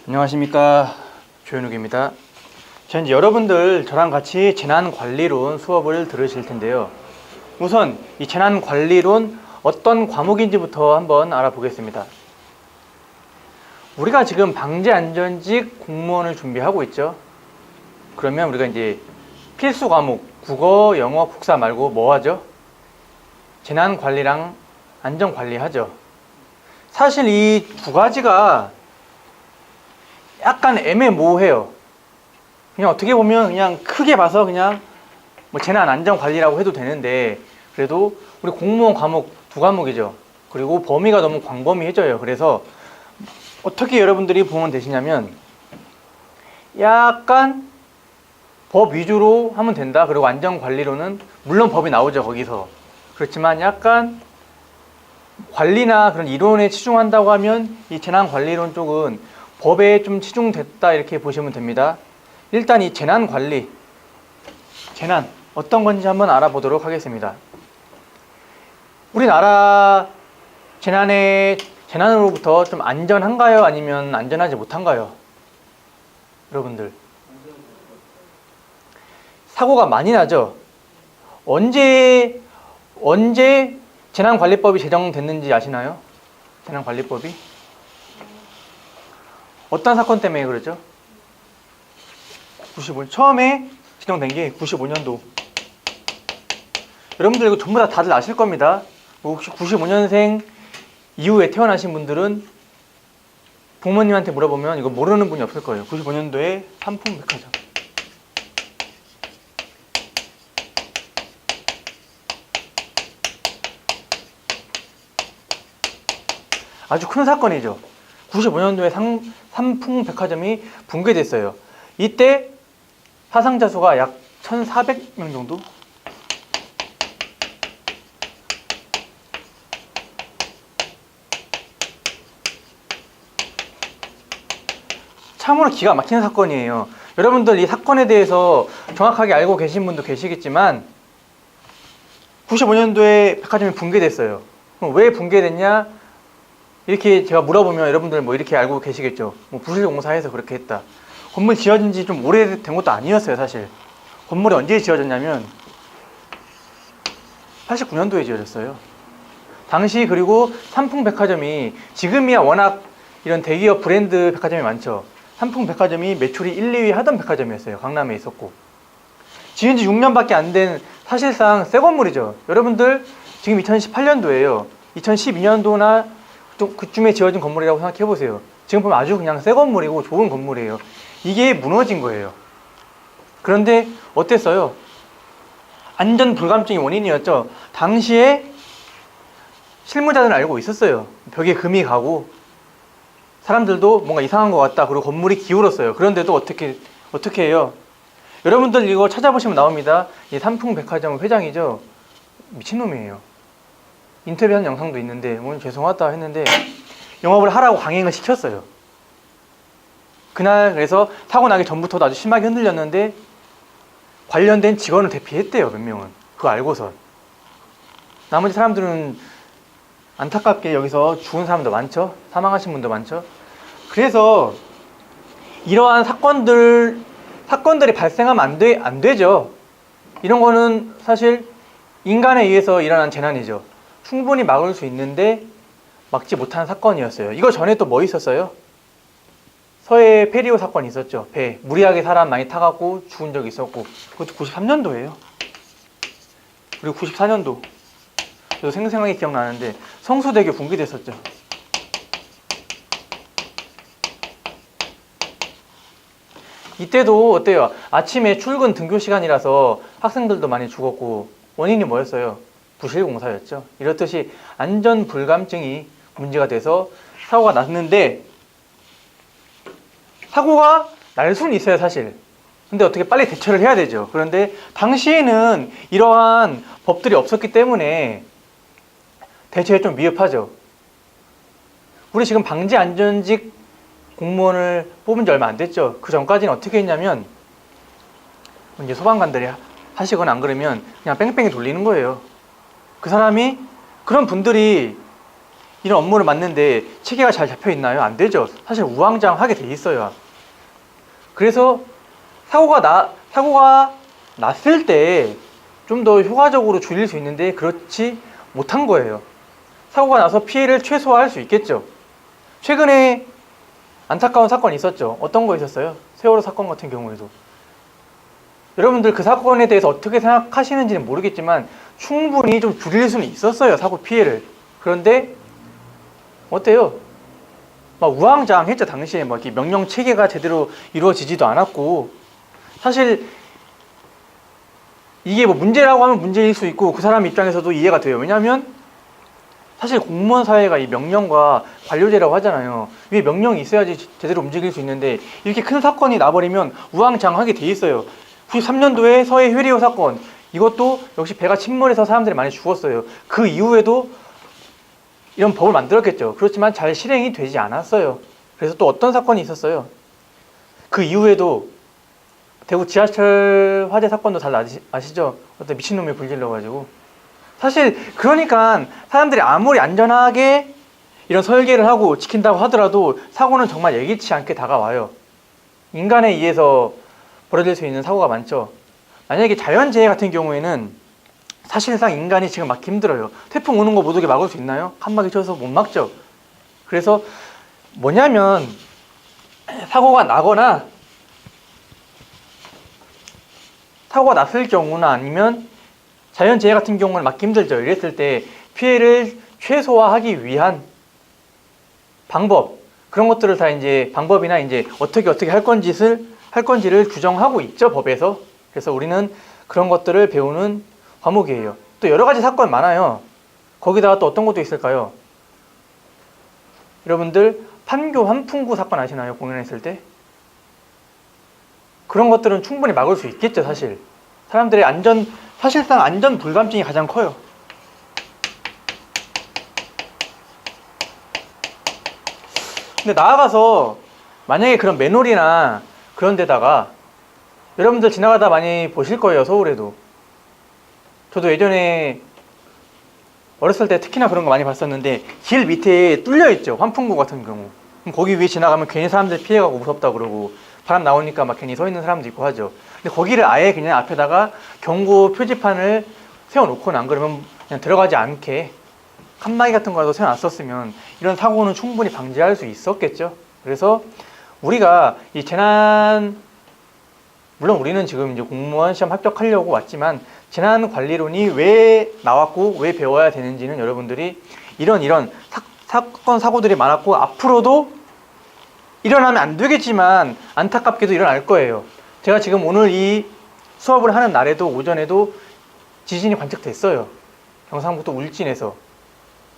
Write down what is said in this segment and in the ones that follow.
안녕하십니까, 조현욱입니다. 전 이제 여러분들 저랑 같이 재난관리론 수업을 들으실 텐데요. 우선 이 재난관리론 어떤 과목인지부터 한번 알아보겠습니다. 우리가 지금 방재안전직 공무원을 준비하고 있죠. 그러면 우리가 이제 필수 과목 국어, 영어, 국사 말고 뭐 하죠? 재난관리랑 안전관리 하죠. 사실 이 두 가지가 약간 애매모호해요. 그냥 어떻게 보면 그냥 크게 봐서 그냥 뭐 재난안전관리라고 해도 되는데, 그래도 우리 공무원 과목 두 과목이죠. 그리고 범위가 너무 광범위해져요. 그래서 어떻게 여러분들이 보면 되시냐면 약간 법 위주로 하면 된다. 그리고 안전관리로는 물론 법이 나오죠, 거기서. 그렇지만 약간 관리나 그런 이론에 치중한다고 하면 이 재난관리론 쪽은 법에 좀 치중됐다, 이렇게 보시면 됩니다. 일단 이 재난관리, 재난 어떤 건지 한번 알아보도록 하겠습니다. 우리나라 재난으로부터 좀 안전한가요? 아니면 안전하지 못한가요? 여러분들 사고가 많이 나죠? 언제 재난관리법이 제정됐는지 아시나요? 재난관리법이? 어떤 사건 때문에 그러죠? 95년 처음에 지정된 게 95년도. 여러분들 이거 전부 다 다들 아실 겁니다. 혹시 95년생 이후에 태어나신 분들은 부모님한테 물어보면 이거 모르는 분이 없을 거예요. 95년도에 삼풍백화점. 아주 큰 사건이죠. 95년도에 삼풍백화점이 붕괴됐어요. 이때 사상자 수가 약 1,400명 정도? 참으로 기가 막히는 사건이에요. 여러분들 이 사건에 대해서 정확하게 알고 계신 분도 계시겠지만 95년도에 백화점이 붕괴됐어요. 그럼 왜 붕괴됐냐? 이렇게 제가 물어보면 여러분들 뭐 이렇게 알고 계시겠죠. 뭐 부실공사해서 그렇게 했다. 건물 지어진 지 좀 오래된 것도 아니었어요, 사실. 건물이 언제 지어졌냐면 89년도에 지어졌어요. 당시 그리고 삼풍백화점이 지금이야 워낙 이런 대기업 브랜드 백화점이 많죠. 삼풍백화점이 매출이 1, 2위 하던 백화점이었어요. 강남에 있었고. 지은 지 6년밖에 안 된 사실상 새 건물이죠. 여러분들 지금 2018년도예요. 2012년도나 그쯤에 지어진 건물이라고 생각해 보세요. 지금 보면 아주 그냥 새 건물이고 좋은 건물이에요. 이게 무너진 거예요. 그런데 어땠어요? 안전 불감증이 원인이었죠. 당시에 실무자들은 알고 있었어요. 벽에 금이 가고 사람들도 뭔가 이상한 것 같다. 그리고 건물이 기울었어요. 그런데도 어떻게 해요? 여러분들 이거 찾아보시면 나옵니다. 이 삼풍백화점 회장이죠. 미친놈이에요. 인터뷰한 영상도 있는데 오늘 죄송하다 했는데 영업을 하라고 강행을 시켰어요. 그날 그래서 사고 나기 전부터도 아주 심하게 흔들렸는데 관련된 직원을 대피했대요, 몇 명은. 그거 알고서. 나머지 사람들은 안타깝게 여기서 죽은 사람도 많죠. 사망하신 분도 많죠. 그래서 이러한 사건들이 발생하면 안 되죠. 이런 거는 사실 인간에 의해서 일어난 재난이죠. 충분히 막을 수 있는데 막지 못한 사건이었어요. 이거 전에 또 뭐 있었어요? 서해 페리오 사건이 있었죠. 배 무리하게 사람 많이 타갖고 죽은 적이 있었고, 그것도 93년도예요. 그리고 94년도 저도 생생하게 기억나는데 성수대교 붕괴됐었죠. 이때도 어때요? 아침에 출근 등교 시간이라서 학생들도 많이 죽었고, 원인이 뭐였어요? 부실공사였죠. 이렇듯이 안전 불감증이 문제가 돼서 사고가 났는데, 사고가 날 수는 있어요, 사실. 근데 어떻게 빨리 대처를 해야 되죠. 그런데 당시에는 이러한 법들이 없었기 때문에 대처에 좀 미흡하죠. 우리 지금 방재안전직 공무원을 뽑은 지 얼마 안 됐죠. 그 전까지는 어떻게 했냐면 이제 소방관들이 하시거나 안 그러면 그냥 뺑뺑이 돌리는 거예요. 그 사람이, 그런 분들이 이런 업무를 맡는데 체계가 잘 잡혀 있나요? 안 되죠. 사실 우왕좌왕하게 돼 있어요. 그래서 사고가 났을 때 좀 더 효과적으로 줄일 수 있는데 그렇지 못한 거예요. 사고가 나서 피해를 최소화할 수 있겠죠. 최근에 안타까운 사건이 있었죠. 어떤 거 있었어요? 세월호 사건 같은 경우에도. 여러분들 그 사건에 대해서 어떻게 생각하시는지는 모르겠지만 충분히 좀 줄일 수는 있었어요. 사고 피해를. 그런데 어때요? 막 우왕좌왕했죠. 당시에 막 명령 체계가 제대로 이루어지지도 않았고, 사실 이게 뭐 문제라고 하면 문제일 수 있고 그 사람 입장에서도 이해가 돼요. 왜냐하면 사실 공무원 사회가 이 명령과 관료제라고 하잖아요. 위에 명령이 있어야지 제대로 움직일 수 있는데 이렇게 큰 사건이 나버리면 우왕좌왕하게 돼 있어요. 93년도에 서해 회리호 사건, 이것도 역시 배가 침몰해서 사람들이 많이 죽었어요. 그 이후에도 이런 법을 만들었겠죠. 그렇지만 잘 실행이 되지 않았어요. 그래서 또 어떤 사건이 있었어요. 그 이후에도 대구 지하철 화재 사건도 잘 아시죠? 어떤 미친놈이 불질러가지고. 사실 그러니까 사람들이 아무리 안전하게 이런 설계를 하고 지킨다고 하더라도 사고는 정말 예기치 않게 다가와요. 인간에 의해서 벌어질 수 있는 사고가 많죠. 만약에 자연재해 같은 경우에는 사실상 인간이 지금 막기 힘들어요. 태풍 오는 거 못 오게 막을 수 있나요? 칸막이 쳐서 못 막죠. 그래서 뭐냐면 사고가 났을 경우나 아니면 자연재해 같은 경우는 막기 힘들죠. 이랬을 때 피해를 최소화하기 위한 방법, 그런 것들을 다 이제 방법이나 이제 어떻게 할 건지를 규정하고 있죠, 법에서. 그래서 우리는 그런 것들을 배우는 과목이에요. 또 여러 가지 사건 많아요. 거기다가 또 어떤 것도 있을까요? 여러분들 판교 환풍구 사건 아시나요? 공연했을 때? 그런 것들은 충분히 막을 수 있겠죠, 사실. 사람들의 사실상 안전 불감증이 가장 커요. 근데 나아가서 만약에 그런 맨홀이나 그런 데다가 여러분들 지나가다 많이 보실 거예요, 서울에도. 저도 예전에 어렸을 때 특히나 그런 거 많이 봤었는데 길 밑에 뚫려 있죠, 환풍구 같은 경우. 그럼 거기 위에 지나가면 괜히 사람들 피해가고 무섭다 그러고 바람 나오니까 막 괜히 서 있는 사람도 있고 하죠. 근데 거기를 아예 그냥 앞에다가 경고 표지판을 세워놓거나 안 그러면 그냥 들어가지 않게 칸막이 같은 거라도 세워놨었으면 이런 사고는 충분히 방지할 수 있었겠죠. 그래서 우리가 이 물론 우리는 지금 이제 공무원 시험 합격하려고 왔지만 재난 관리론이 왜 나왔고 왜 배워야 되는지는 여러분들이 이런 사건 사고들이 많았고 앞으로도 일어나면 안 되겠지만 안타깝게도 일어날 거예요. 제가 지금 오늘 이 수업을 하는 날에도 오전에도 지진이 관측됐어요. 경상북도 울진에서.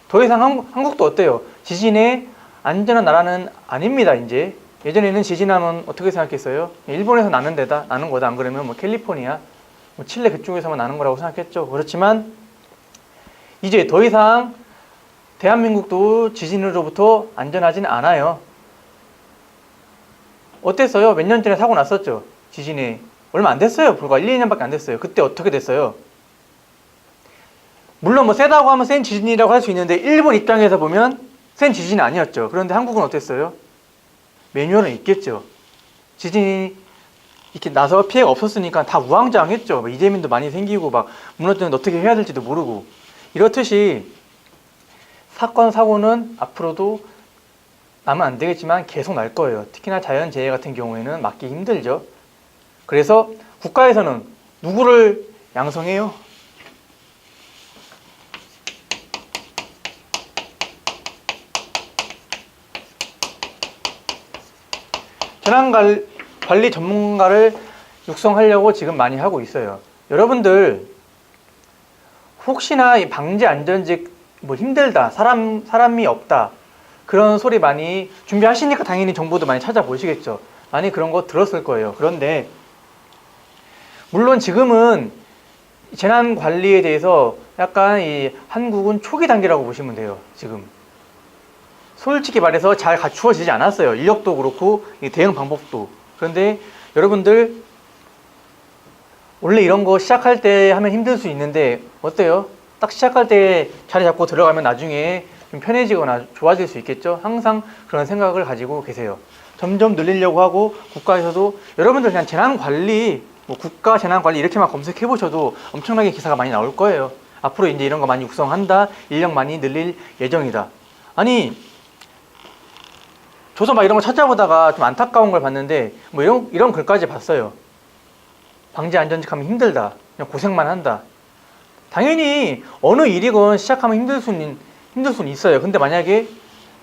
더 이상 한국도 어때요? 지진의 안전한 나라는 아닙니다. 이제 예전에는 지진하면 어떻게 생각했어요? 일본에서 나는 거다. 안 그러면 뭐 캘리포니아, 뭐 칠레 그쪽에서만 나는 거라고 생각했죠. 그렇지만 이제 더 이상 대한민국도 지진으로부터 안전하진 않아요. 어땠어요? 몇 년 전에 사고 났었죠. 지진이 얼마 안 됐어요. 불과 1, 2년밖에 안 됐어요. 그때 어떻게 됐어요? 물론 뭐 세다고 하면 센 지진이라고 할 수 있는데 일본 입장에서 보면 센 지진이 아니었죠. 그런데 한국은 어땠어요? 매뉴얼은 있겠죠. 지진이 이렇게 나서 피해가 없었으니까 다 우왕좌왕했죠. 뭐 이재민도 많이 생기고 막 무너지는데 어떻게 해야 될지도 모르고. 이렇듯이 사건 사고는 앞으로도 나면 안 되겠지만 계속 날 거예요. 특히나 자연재해 같은 경우에는 막기 힘들죠. 그래서 국가에서는 누구를 양성해요? 재난관리 전문가를 육성하려고 지금 많이 하고 있어요. 여러분들 혹시나 이 방재 안전직 뭐 힘들다, 사람이 없다 그런 소리 많이 준비하시니까 당연히 정보도 많이 찾아보시겠죠. 많이 그런 거 들었을 거예요. 그런데 물론 지금은 재난관리에 대해서 약간 이 한국은 초기 단계라고 보시면 돼요. 지금 솔직히 말해서 잘 갖추어지지 않았어요. 인력도 그렇고 대응 방법도. 그런데 여러분들 원래 이런 거 시작할 때 하면 힘들 수 있는데 어때요? 딱 시작할 때 자리 잡고 들어가면 나중에 좀 편해지거나 좋아질 수 있겠죠. 항상 그런 생각을 가지고 계세요. 점점 늘리려고 하고 국가에서도 여러분들 그냥 재난관리, 뭐 국가 재난관리 이렇게만 검색해 보셔도 엄청나게 기사가 많이 나올 거예요. 앞으로 이제 이런 거 많이 육성한다, 인력 많이 늘릴 예정이다. 아니 저도 막 이런 거 찾아보다가 좀 안타까운 걸 봤는데 뭐 이런 글까지 봤어요. 방제 안전직 하면 힘들다, 그냥 고생만 한다. 당연히 어느 일이건 시작하면 힘들 수는 있어요. 근데 만약에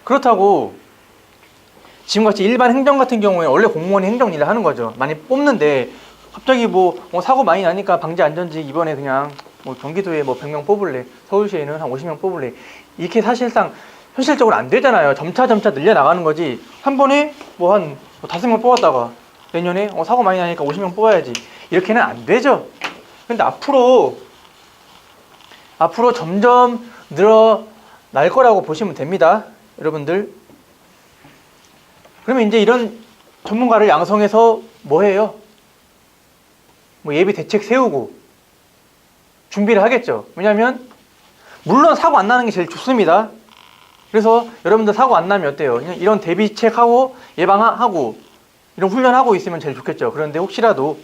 그렇다고 지금같이 일반 행정 같은 경우에 원래 공무원이 행정 일을 하는 거죠. 많이 뽑는데 갑자기 뭐 사고 많이 나니까 방제 안전직 이번에 그냥 뭐 경기도에 뭐 100명 뽑을래, 서울시에는 한 50명 뽑을래, 이렇게 사실상 현실적으로 안 되잖아요. 점차 늘려 나가는 거지. 한 번에 뭐 한 5명 뽑았다가 내년에 사고 많이 나니까 50명 뽑아야지, 이렇게는 안 되죠. 근데 앞으로 점점 늘어날 거라고 보시면 됩니다, 여러분들. 그러면 이제 이런 전문가를 양성해서 뭐 해요? 뭐 예비 대책 세우고 준비를 하겠죠. 왜냐하면 물론 사고 안 나는 게 제일 좋습니다. 그래서 여러분들 사고 안 나면 어때요? 그냥 이런 대비책하고 예방하고 이런 훈련하고 있으면 제일 좋겠죠. 그런데 혹시라도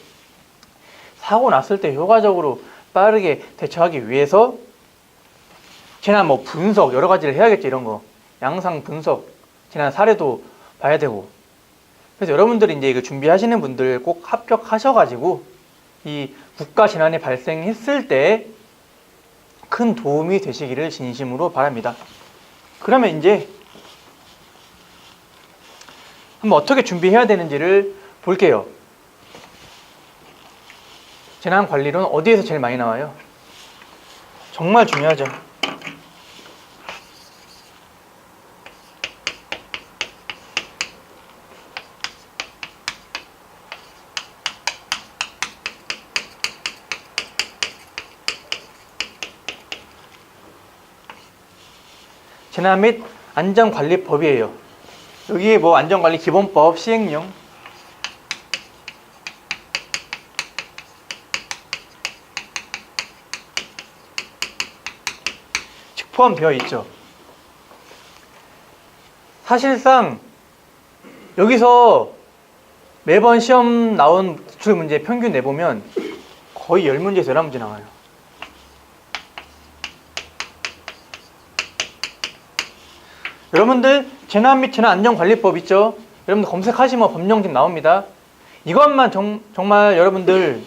사고 났을 때 효과적으로 빠르게 대처하기 위해서 재난 뭐 분석 여러 가지를 해야겠죠. 이런 거 양상 분석, 재난 사례도 봐야 되고. 그래서 여러분들이 이제 이거 준비하시는 분들 꼭 합격하셔가지고 이 국가 재난이 발생했을 때 큰 도움이 되시기를 진심으로 바랍니다. 그러면 이제 한번 어떻게 준비해야 되는지를 볼게요. 재난관리론 어디에서 제일 많이 나와요? 정말 중요하죠. 재난 및 안전관리법이에요. 여기에 뭐 안전관리 기본법, 시행령, 포함되어 있죠. 사실상 여기서 매번 시험 나온 기출 문제 평균 내보면 거의 10문제에서 11문제 나와요. 여러분들 재난 및 재난안전관리법 있죠? 여러분들 검색하시면 법령집 나옵니다. 이것만 정말 여러분들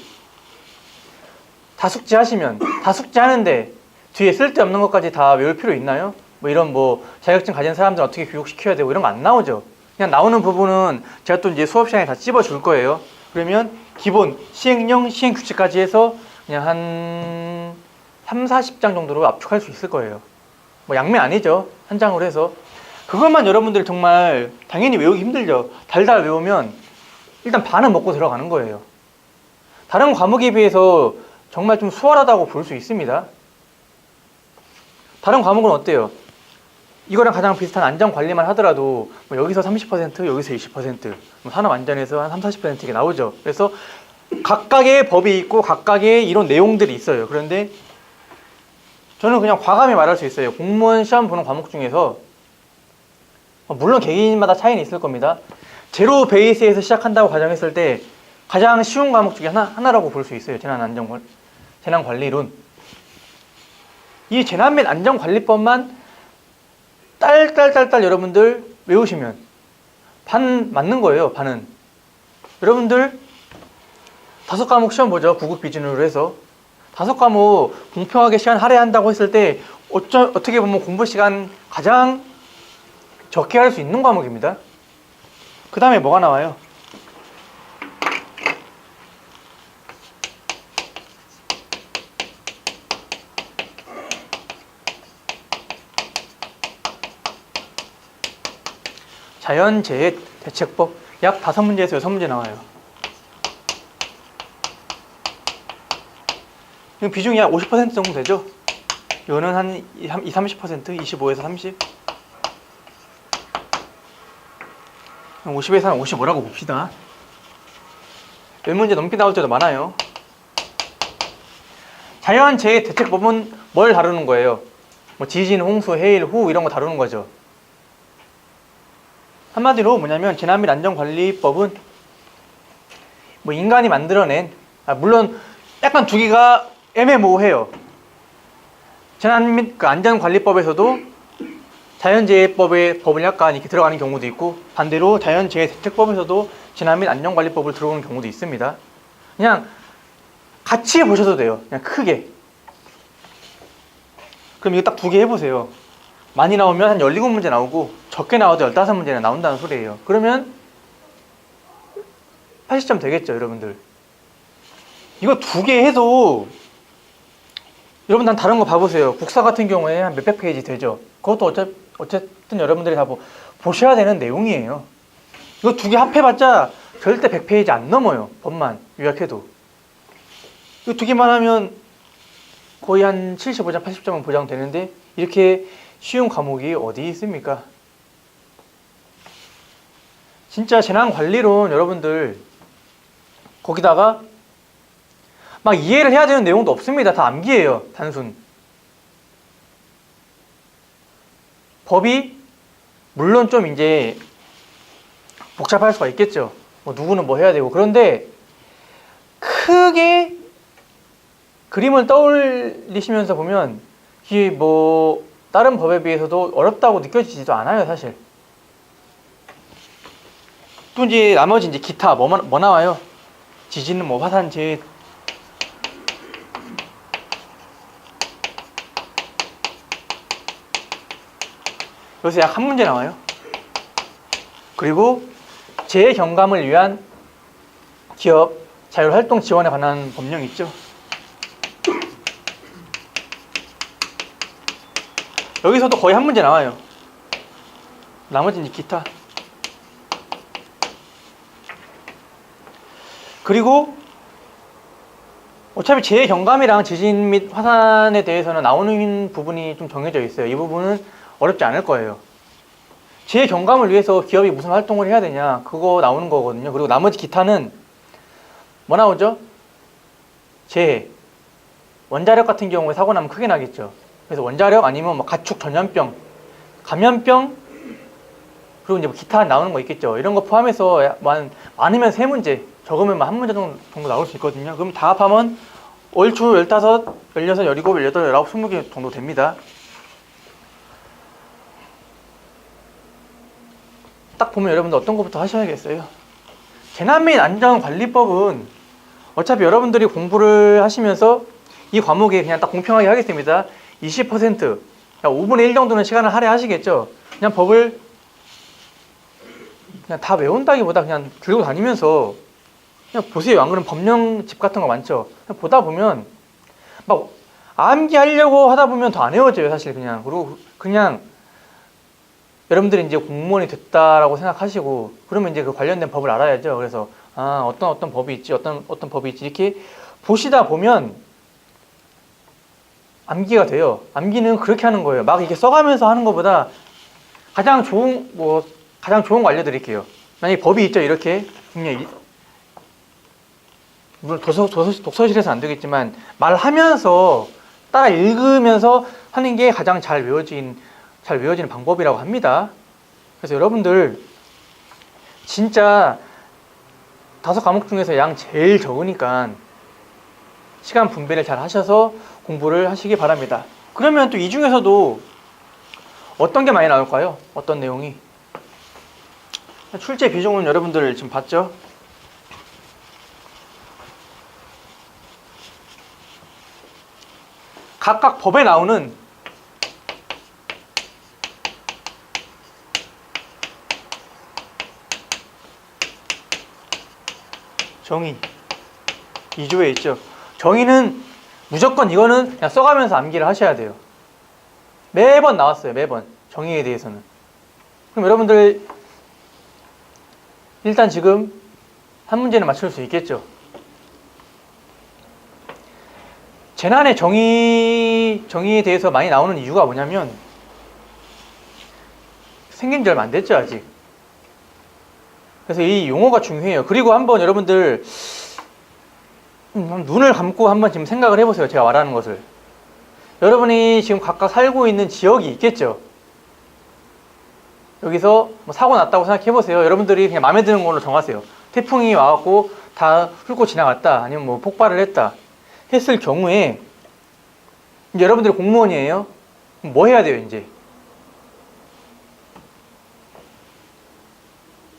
다 숙지하시면, 다 숙지하는데 뒤에 쓸데없는 것까지 다 외울 필요 있나요? 뭐 이런 뭐 자격증 가진 사람들 어떻게 교육시켜야 되고 이런 거 안 나오죠. 그냥 나오는 부분은 제가 또 이제 수업 시간에 다 찝어줄 거예요. 그러면 기본 시행령, 시행규칙까지 해서 그냥 한 30-40장 정도로 압축할 수 있을 거예요. 뭐 양면 아니죠. 한 장으로 해서. 그것만 여러분들 정말 당연히 외우기 힘들죠. 달달 외우면 일단 반은 먹고 들어가는 거예요. 다른 과목에 비해서 정말 좀 수월하다고 볼 수 있습니다. 다른 과목은 어때요? 이거랑 가장 비슷한 안전관리만 하더라도 뭐 여기서 30%, 여기서 20%, 뭐 산업안전에서 한 30-40% 이게 나오죠. 그래서 각각의 법이 있고 각각의 이런 내용들이 있어요. 그런데 저는 그냥 과감히 말할 수 있어요. 공무원 시험 보는 과목 중에서 물론 개인마다 차이는 있을 겁니다. 제로 베이스에서 시작한다고 가정했을 때 가장 쉬운 과목 중에 하나라고 볼 수 있어요. 재난관리론. 이 재난 및 안전관리법만 딸딸딸딸 여러분들 외우시면 반 맞는 거예요. 반은. 여러분들 5과목 시험 보죠. 구급 기준으로 해서 5과목 공평하게 시간 할애한다고 했을 때 어떻게 보면 공부 시간 가장 적게 할 수 있는 과목입니다. 그 다음에 뭐가 나와요? 자연재해 대책법 약 5문제에서 6문제 나와요. 비중이 약 50% 정도 되죠? 이거는 한 20-30%, 25에서 30. 50에서 한 55라고 봅시다. 10문제 넘게 나올 때도 많아요. 자연재해 대책법은 뭘 다루는 거예요? 뭐 지진, 홍수, 해일, 호우 이런 거 다루는 거죠. 한마디로 뭐냐면 재난 및 안전관리법은 뭐 인간이 만들어낸, 물론 약간 두 개가 애매모호해요. 재난 및 그 안전관리법에서도 자연재해법의 법을 약간 이렇게 들어가는 경우도 있고, 반대로 자연재해대책법에서도 재난 및 안전관리법을 들어오는 경우도 있습니다. 그냥 같이 보셔도 돼요. 그냥 크게. 그럼 이거 딱 두 개 해보세요. 많이 나오면 한 17문제 나오고, 적게 나와도 15문제나 나온다는 소리예요. 그러면 80점 되겠죠, 여러분들. 이거 두 개 해도 여러분 난 다른 거 봐보세요. 국사 같은 경우에 한 몇백 페이지 되죠. 그것도 어쨌든 여러분들이 다 보셔야 되는 내용이에요. 이거 두 개 합해봤자 절대 100페이지 안 넘어요. 법만 요약해도. 이거 두 개만 하면 거의 한 75점, 80점은 보장되는데 이렇게 쉬운 과목이 어디 있습니까? 진짜 재난관리론 여러분들 거기다가 막 이해를 해야 되는 내용도 없습니다. 다 암기예요. 단순. 법이 물론 좀 이제 복잡할 수가 있겠죠. 뭐 누구는 뭐 해야 되고. 그런데 크게 그림을 떠올리시면서 보면 이게 뭐 다른 법에 비해서도 어렵다고 느껴지지도 않아요, 사실. 또 이제 나머지 이제 기타 뭐 나와요? 지진은 뭐 화산재, 여기서 약 한 문제 나와요. 그리고 재해 경감을 위한 기업 자율활동 지원에 관한 법령 있죠. 여기서도 거의 한 문제 나와요. 나머지는 기타. 그리고 어차피 재해 경감이랑 지진 및 화산에 대해서는 나오는 부분이 좀 정해져 있어요. 이 부분은 어렵지 않을 거예요. 재해 경감을 위해서 기업이 무슨 활동을 해야 되냐, 그거 나오는 거거든요. 그리고 나머지 기타는 뭐 나오죠? 재해. 원자력 같은 경우에 사고 나면 크게 나겠죠. 그래서 원자력 아니면 뭐 가축 전염병, 감염병, 그리고 이제 뭐 기타 나오는 거 있겠죠. 이런 거 포함해서 많으면 3문제, 적으면 한 문제 정도 나올 수 있거든요. 그럼 다 합하면 얼추 15, 16, 17, 18, 19, 20개 정도 됩니다. 딱 보면 여러분들 어떤 것부터 하셔야겠어요. 재난 및 안전관리법은 어차피 여러분들이 공부를 하시면서 이 과목에 그냥 딱 공평하게 하겠습니다. 20%, 5분의 1 정도는 시간을 할애하시겠죠. 그냥 법을 그냥 다 외운다기보다 그냥 들고 다니면서 그냥 보세요. 안 그러면 법령집 같은 거 많죠. 그냥 보다 보면 막 암기하려고 하다 보면 더 안 외워져요, 사실. 그리고 그냥 여러분들이 이제 공무원이 됐다라고 생각하시고, 그러면 이제 그 관련된 법을 알아야죠. 그래서 어떤 법이 있지, 어떤 법이 있지, 이렇게 보시다 보면 암기가 돼요. 암기는 그렇게 하는 거예요. 막 이렇게 써가면서 하는 것보다 가장 좋은 거 알려드릴게요. 만약에 법이 있죠, 이렇게. 그냥 물론 독서실에서 안 되겠지만 말하면서 따라 읽으면서 하는 게 가장 잘 외워지는 방법이라고 합니다. 그래서 여러분들 진짜 5과목 중에서 양 제일 적으니까 시간 분배를 잘 하셔서 공부를 하시기 바랍니다. 그러면 또 이 중에서도 어떤 게 많이 나올까요? 어떤 내용이? 출제 비중은 여러분들 지금 봤죠? 각각 법에 나오는 정의 2조에 있죠. 정의는 무조건 이거는 그냥 써가면서 암기를 하셔야 돼요. 매번 나왔어요. 매번. 정의에 대해서는. 그럼 여러분들 일단 지금 한 문제는 맞출 수 있겠죠. 재난의 정의에 대해서 많이 나오는 이유가 뭐냐면 생긴 지 얼마 안 됐죠, 아직. 그래서 이 용어가 중요해요. 그리고 한번 여러분들 눈을 감고 한번 지금 생각을 해보세요. 제가 말하는 것을. 여러분이 지금 각각 살고 있는 지역이 있겠죠. 여기서 뭐 사고 났다고 생각해 보세요. 여러분들이 그냥 마음에 드는 걸로 정하세요. 태풍이 와갖고 다 훑고 지나갔다, 아니면 뭐 폭발을 했다 했을 경우에 이제 여러분들이 공무원이에요. 그럼 뭐 해야 돼요, 이제?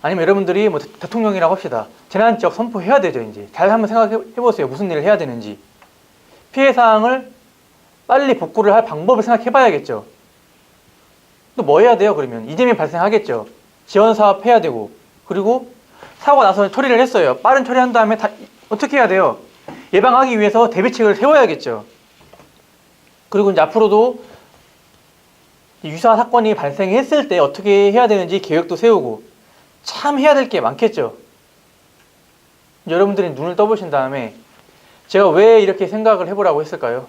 아니면 여러분들이 뭐 대통령이라고 합시다. 재난지역 선포해야 되죠, 이제. 잘 한번 생각해 보세요. 무슨 일을 해야 되는지. 피해 사항을 빨리 복구를 할 방법을 생각해 봐야겠죠. 또 뭐 해야 돼요, 그러면? 이재명 발생하겠죠. 지원 사업 해야 되고. 그리고 사고가 나서 처리를 했어요. 빠른 처리한 다음에 어떻게 해야 돼요? 예방하기 위해서 대비책을 세워야겠죠. 그리고 이제 앞으로도 유사 사건이 발생했을 때 어떻게 해야 되는지 계획도 세우고. 참 해야 될 게 많겠죠. 여러분들이 눈을 떠보신 다음에 제가 왜 이렇게 생각을 해보라고 했을까요?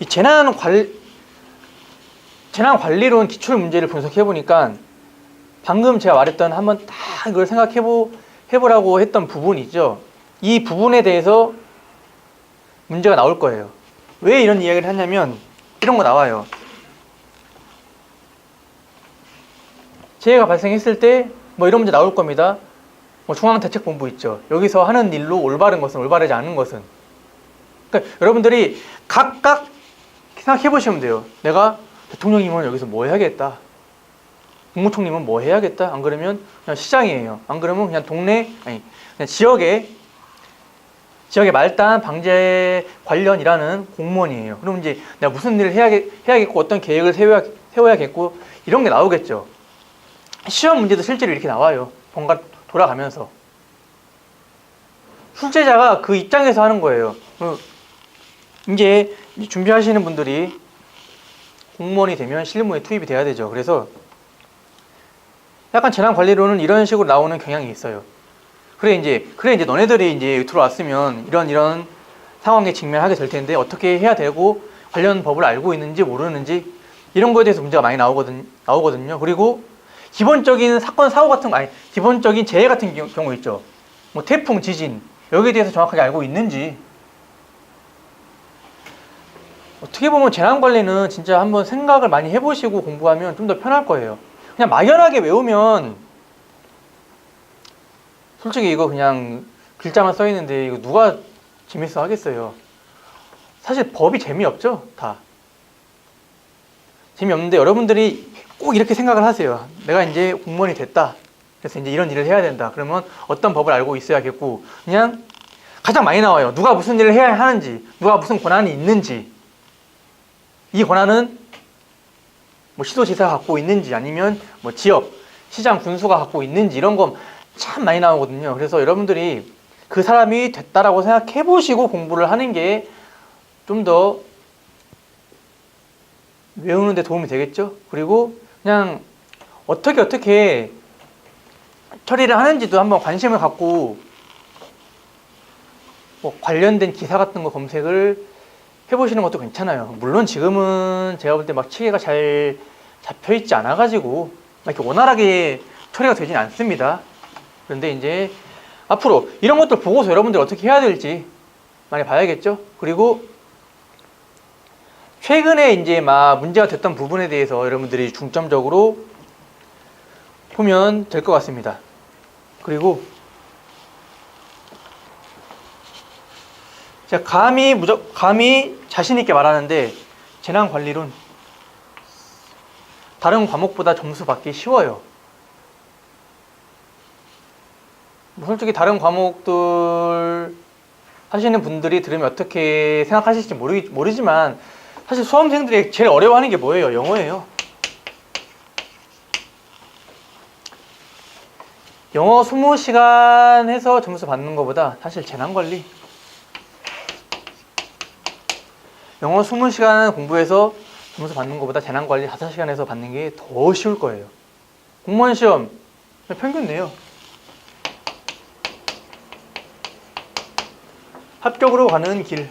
이 재난관리론 기출 문제를 분석해보니까 방금 제가 말했던 한번 딱 이걸 생각해보라고 했던 부분이 있죠. 이 부분에 대해서 문제가 나올 거예요. 왜 이런 이야기를 하냐면 이런 거 나와요. 재해가 발생했을 때 뭐 이런 문제 나올 겁니다. 뭐 중앙대책본부 있죠. 여기서 하는 일로 올바른 것은, 올바르지 않은 것은. 그러니까 여러분들이 각각 생각해 보시면 돼요. 내가 대통령이면 여기서 뭐 해야겠다. 국무총리면 뭐 해야겠다. 안 그러면 그냥 시장이에요. 안 그러면 그냥 그냥 지역의 말단 방제 관련 일하는 공무원이에요. 그럼 이제 내가 무슨 일을 해야겠고 어떤 계획을 세워야겠고 이런 게 나오겠죠. 시험 문제도 실제로 이렇게 나와요. 번갈아 돌아가면서. 출제자가 그 입장에서 하는 거예요. 이제 준비하시는 분들이 공무원이 되면 실무에 투입이 돼야 되죠. 그래서 약간 재난관리론은 이런 식으로 나오는 경향이 있어요. 그래 이제 너네들이 이제 들어왔으면 이런 상황에 직면하게 될 텐데 어떻게 해야 되고 관련 법을 알고 있는지 모르는지 이런 거에 대해서 문제가 많이 나오거든요. 그리고 기본적인 사건 사고 같은 거 기본적인 재해 같은 경우 있죠. 뭐 태풍, 지진 여기에 대해서 정확하게 알고 있는지. 어떻게 보면 재난관리는 진짜 한번 생각을 많이 해보시고 공부하면 좀 더 편할 거예요. 그냥 막연하게 외우면 솔직히 이거 그냥 글자만 써 있는데 이거 누가 재밌어 하겠어요. 사실 법이 재미없죠, 다. 재미없는데 여러분들이 꼭 이렇게 생각을 하세요. 내가 이제 공무원이 됐다. 그래서 이제 이런 일을 해야 된다. 그러면 어떤 법을 알고 있어야겠고, 그냥 가장 많이 나와요. 누가 무슨 일을 해야 하는지, 누가 무슨 권한이 있는지, 이 권한은 뭐 시도지사가 갖고 있는지, 아니면 뭐 지역, 시장, 군수가 갖고 있는지, 이런 거 참 많이 나오거든요. 그래서 여러분들이 그 사람이 됐다라고 생각해 보시고 공부를 하는 게 좀 더 외우는 데 도움이 되겠죠. 그리고 그냥 어떻게 처리를 하는지도 한번 관심을 갖고 뭐 관련된 기사 같은 거 검색을 해보시는 것도 괜찮아요. 물론 지금은 제가 볼 때 막 체계가 잘 잡혀있지 않아가지고 막 이렇게 원활하게 처리가 되진 않습니다. 그런데 이제 앞으로 이런 것들 보고서 여러분들이 어떻게 해야 될지 많이 봐야겠죠. 그리고 최근에 이제 막 문제가 됐던 부분에 대해서 여러분들이 중점적으로 보면 될 것 같습니다. 그리고 제가 감히 자신 있게 말하는데 재난관리론 다른 과목보다 점수 받기 쉬워요. 솔직히 다른 과목들 하시는 분들이 들으면 어떻게 생각하실지 모르지만 사실 수험생들이 제일 어려워하는 게 뭐예요? 영어예요. 영어 20시간 해서 점수 받는 것보다 사실 재난관리, 영어 20시간 공부해서 점수 받는 것보다 재난관리 5시간 해서 받는 게 더 쉬울 거예요. 공무원 시험 평균 내요. 합격으로 가는 길,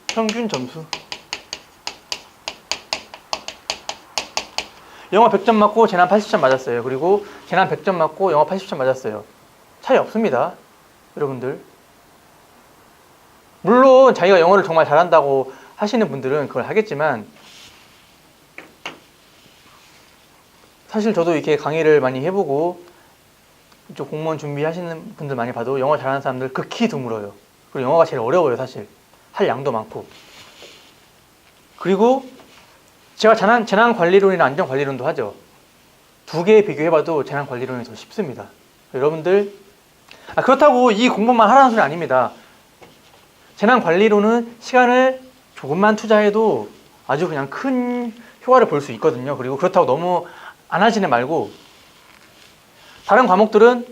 평균 점수. 영어 100점 맞고 재난 80점 맞았어요. 그리고 재난 100점 맞고 영어 80점 맞았어요. 차이 없습니다, 여러분들. 물론 자기가 영어를 정말 잘한다고 하시는 분들은 그걸 하겠지만, 사실 저도 이렇게 강의를 많이 해보고 이쪽 공무원 준비하시는 분들 많이 봐도 영어 잘하는 사람들 극히 드물어요. 그리고 영어가 제일 어려워요. 사실 할 양도 많고. 그리고 제가 재난관리론이나 안전관리론도 하죠. 두 개 비교해봐도 재난관리론이 더 쉽습니다. 여러분들, 그렇다고 이 공부만 하라는 소리 아닙니다. 재난관리론은 시간을 조금만 투자해도 아주 그냥 큰 효과를 볼 수 있거든요. 그리고 그렇다고 너무 안 하지는 말고, 다른 과목들은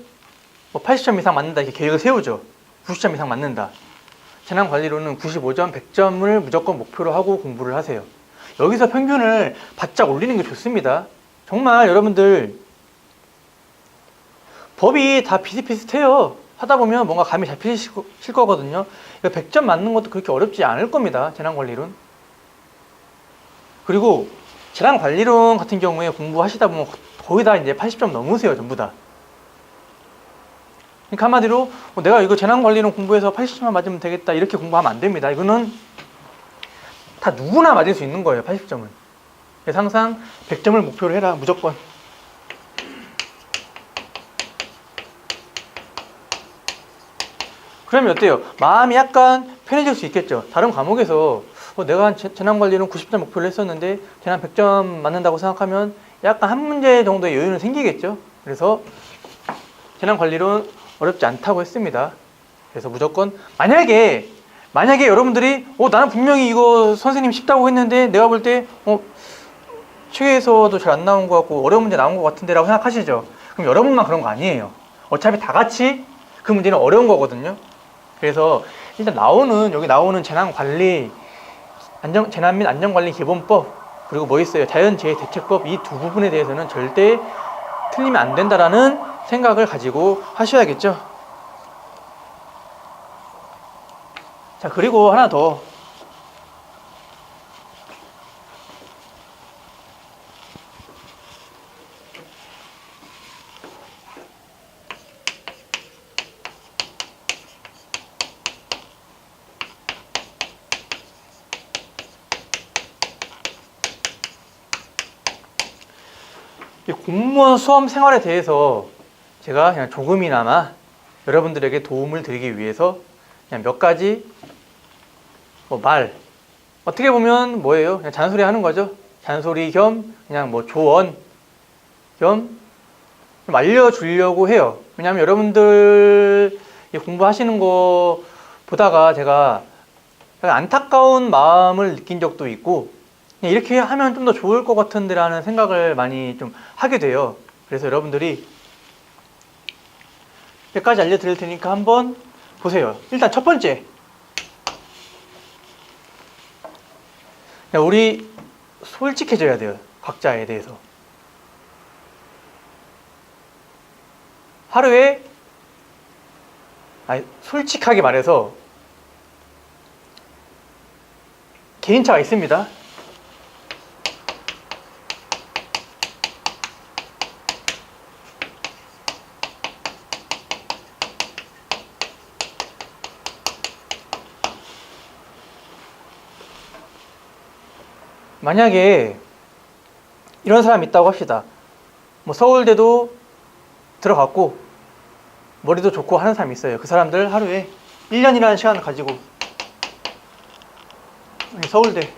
뭐 80점 이상 맞는다 이렇게 계획을 세우죠. 90점 이상 맞는다. 재난관리론은 95점, 100점을 무조건 목표로 하고 공부를 하세요. 여기서 평균을 바짝 올리는 게 좋습니다. 정말 여러분들, 법이 다 비슷비슷해요. 하다 보면 뭔가 감이 잡히실 거거든요. 100점 맞는 것도 그렇게 어렵지 않을 겁니다. 재난관리론. 그리고 재난관리론 같은 경우에 공부하시다 보면 거의 다 이제 80점 넘으세요. 전부 다. 그러니까 한마디로 내가 이거 재난관리론 공부해서 80점만 맞으면 되겠다 이렇게 공부하면 안 됩니다. 이거는 다 누구나 맞을 수 있는 거예요. 80점은. 그래서 항상 100점을 목표로 해라. 무조건. 그러면 어때요? 마음이 약간 편해질 수 있겠죠. 다른 과목에서 내가 재난관리론 90점 목표를 했었는데 재난 100점 맞는다고 생각하면 약간 한 문제 정도의 여유는 생기겠죠. 그래서 재난관리론 어렵지 않다고 했습니다. 그래서 무조건 만약에 여러분들이 나는 분명히 이거 선생님 쉽다고 했는데 내가 볼 때 책에서도 잘 안 나온 것 같고 어려운 문제 나온 것 같은데 라고 생각하시죠. 그럼 여러분만 그런 거 아니에요. 어차피 다 같이 그 문제는 어려운 거거든요. 그래서 일단 여기 나오는 재난 및 안전관리 기본법, 그리고 뭐 있어요? 자연재해대책법, 이 두 부분에 대해서는 절대 틀리면 안 된다라는 생각을 가지고 하셔야겠죠. 자, 그리고 하나 더. 이 공무원 수험 생활에 대해서 제가 그냥 조금이나마 여러분들에게 도움을 드리기 위해서 그냥 몇 가지 어떻게 보면 뭐예요? 그냥 잔소리 하는 거죠. 잔소리 겸 그냥 조언 겸 좀 알려주려고 해요. 왜냐하면 여러분들 공부하시는 거 보다가 제가 안타까운 마음을 느낀 적도 있고, 이렇게 하면 좀 더 좋을 것 같은데 라는 생각을 많이 좀 하게 돼요. 그래서 여러분들이 몇 가지 알려드릴 테니까 한번 보세요. 일단 첫 번째, 우리 솔직해져야 돼요. 각자에 대해서. 하루에 솔직하게 말해서 개인차가 있습니다. 만약에 이런 사람이 있다고 합시다. 서울대도 들어갔고 머리도 좋고 하는 사람이 있어요. 그 사람들 하루에 1년이라는 시간을 가지고 서울대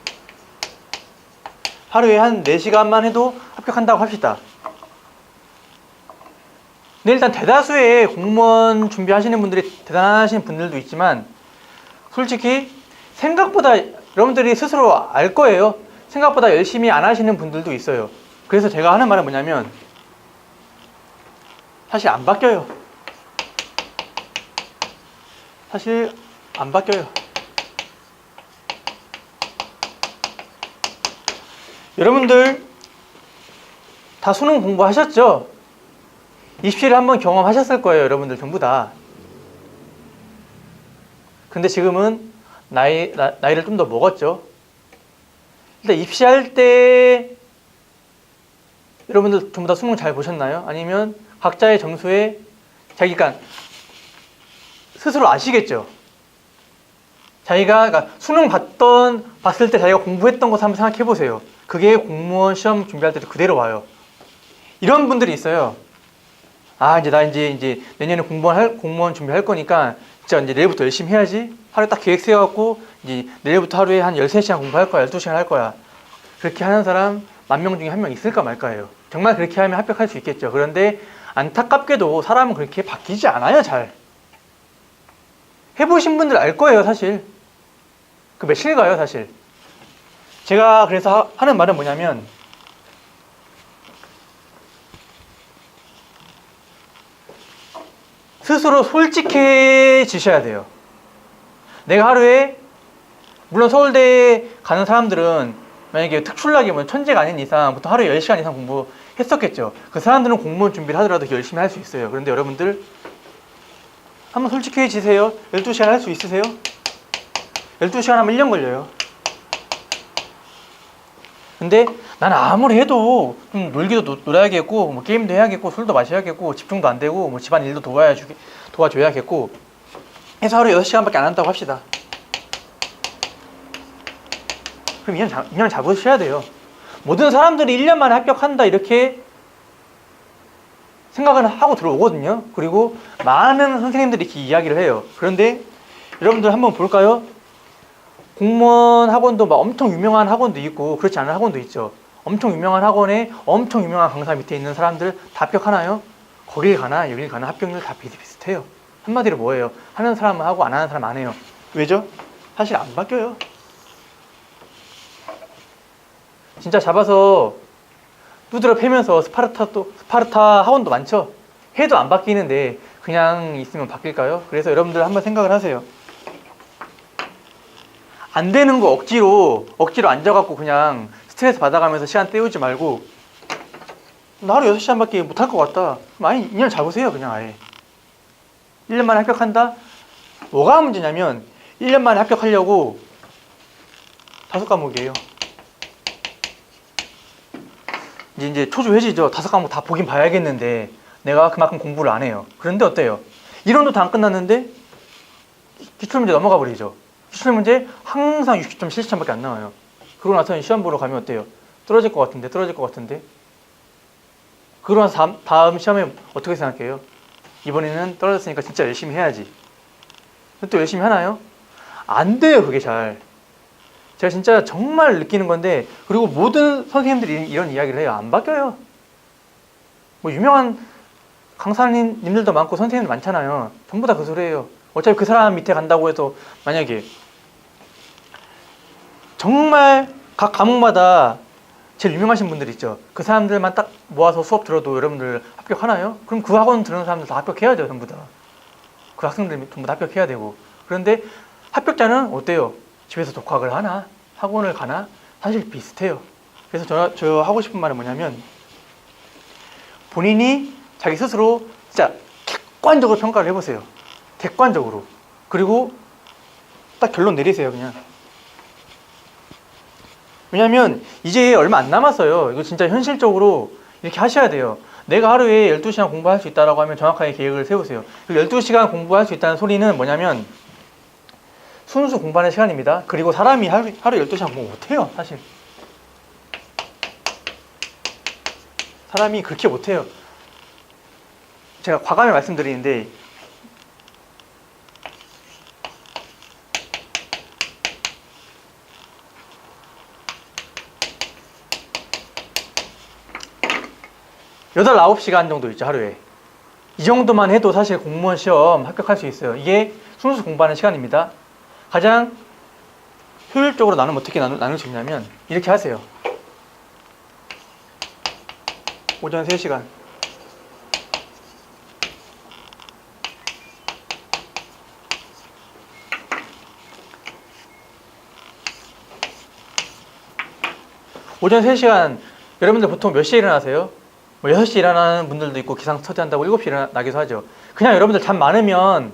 하루에 한 4시간만 해도 합격한다고 합시다. 근데 일단 대다수의 공무원 준비하시는 분들이 대단하신 분들도 있지만, 솔직히 생각보다 여러분들이 스스로 알 거예요. 생각보다 열심히 안 하시는 분들도 있어요. 그래서 제가 하는 말은 뭐냐면, 사실 안 바뀌어요. 사실 안 바뀌어요. 여러분들 다 수능 공부하셨죠? 입시를 한번 경험하셨을 거예요. 여러분들 전부 다. 근데 지금은 나이를 좀 더 먹었죠. 일단 입시할 때 여러분들 전부 다 수능 잘 보셨나요? 아니면 각자의 점수에 자기가 스스로 아시겠죠? 그러니까 수능 봤을 때 자기가 공부했던 것을 한번 생각해 보세요. 그게 공무원 시험 준비할 때도 그대로 와요. 이런 분들이 있어요. 이제 나 이제 내년에 공무원 준비할 거니까 진짜 이제 내일부터 열심히 해야지. 하루에 딱 계획 세워갖고 이제 내일부터 하루에 한 13시간 공부할 거야. 12시간 할 거야. 그렇게 하는 사람 10,000명 중에 1명 있을까 말까예요. 정말 그렇게 하면 합격할 수 있겠죠. 그런데 안타깝게도 사람은 그렇게 바뀌지 않아요. 잘 해보신 분들 알 거예요. 사실 그 며칠 가요. 사실 제가 그래서 하는 말은 뭐냐면, 스스로 솔직해지셔야 돼요. 내가 하루에, 물론 서울대에 가는 사람들은 만약에 특출나게 뭐 천재가 아닌 이상 보통 하루에 10시간 이상 공부했었겠죠. 그 사람들은 공무원 준비를 하더라도 열심히 할 수 있어요. 그런데 여러분들 한번 솔직해지세요. 12시간 할 수 있으세요? 12시간 하면 1년 걸려요. 근데 나는 아무리 해도 놀기도 놀아야겠고, 뭐 게임도 해야겠고, 술도 마셔야겠고, 집중도 안 되고, 뭐 집안 일도 도와줘야겠고 해서 하루에 6시간밖에 안 한다고 합시다. 그럼 2년 잡으셔야 돼요. 모든 사람들이 1년 만에 합격한다 이렇게 생각을 하고 들어오거든요. 그리고 많은 선생님들이 이렇게 이야기를 해요. 그런데 여러분들 한번 볼까요? 공무원 학원도 막 엄청 유명한 학원도 있고 그렇지 않은 학원도 있죠. 엄청 유명한 학원에 엄청 유명한 강사 밑에 있는 사람들 다 합격하나요? 거길 가나 여길 가나 합격률 다 비슷비슷해요. 한마디로 뭐예요? 하는 사람은 하고 안 하는 사람 안 해요. 왜죠? 사실 안 바뀌어요. 진짜 잡아서 두드려 패면서 스파르타 학원도 많죠. 해도 안 바뀌는데 그냥 있으면 바뀔까요? 그래서 여러분들 한번 생각을 하세요. 안 되는 거 억지로 앉아갖고 그냥 스트레스 받아가면서 시간 때우지 말고, 나 하루 6시간밖에 못할 것 같다. 그럼 아니 2년 잡으세요. 그냥 아예 1년 만에 합격한다? 뭐가 문제냐면 1년 만에 합격하려고 5과목이에요. 이제 초조해지죠. 5과목 다 보긴 봐야겠는데 내가 그만큼 공부를 안 해요. 그런데 어때요? 이론도 다 안 끝났는데 기출문제 넘어가 버리죠. 기출문제 항상 60점, 70점밖에 안 나와요. 그러고 나서 시험 보러 가면 어때요? 떨어질 것 같은데. 그러고 나서 다음 시험에 어떻게 생각해요? 이번에는 떨어졌으니까 진짜 열심히 해야지. 또 열심히 하나요? 안 돼요. 그게 잘. 제가 진짜 정말 느끼는 건데, 그리고 모든 선생님들이 이런 이야기를 해요. 안 바뀌어요. 뭐 유명한 강사님들도 많고 선생님들 많잖아요. 전부 다 그 소리예요. 어차피 그 사람 밑에 간다고 해서 만약에 정말 각 과목마다 제일 유명하신 분들 있죠. 그 사람들만 딱 모아서 수업 들어도 여러분들 합격하나요? 그럼 그 학원 들은 사람들 다 합격해야죠. 전부 다. 그 학생들 전부 다 합격해야 되고. 그런데 합격자는 어때요? 집에서 독학을 하나? 학원을 가나? 사실 비슷해요. 그래서 저 하고 싶은 말은 뭐냐면, 본인이 자기 스스로 진짜 객관적으로 평가를 해보세요. 객관적으로. 그리고 딱 결론 내리세요. 그냥. 왜냐면 이제 얼마 안 남았어요. 이거 진짜 현실적으로 이렇게 하셔야 돼요. 내가 하루에 12시간 공부할 수 있다고 하면 정확하게 계획을 세우세요. 12시간 공부할 수 있다는 소리는 뭐냐면 순수 공부하는 시간입니다. 그리고 사람이 하루 12시간 공부 못해요. 사실 사람이 그렇게 못해요. 제가 과감히 말씀드리는데, 여덟, 9시간 정도 있죠. 하루에. 이 정도만 해도 사실 공무원 시험 합격할 수 있어요. 이게 순수 공부하는 시간입니다. 가장 효율적으로 나누면 어떻게 나눌 수 있냐면 이렇게 하세요. 오전 3시간, 오전 3시간, 여러분들 보통 몇 시에 일어나세요? 뭐 6시에 일어나는 분들도 있고 기상처리한다고 7시에 일어나기도 하죠. 그냥 여러분들 잠 많으면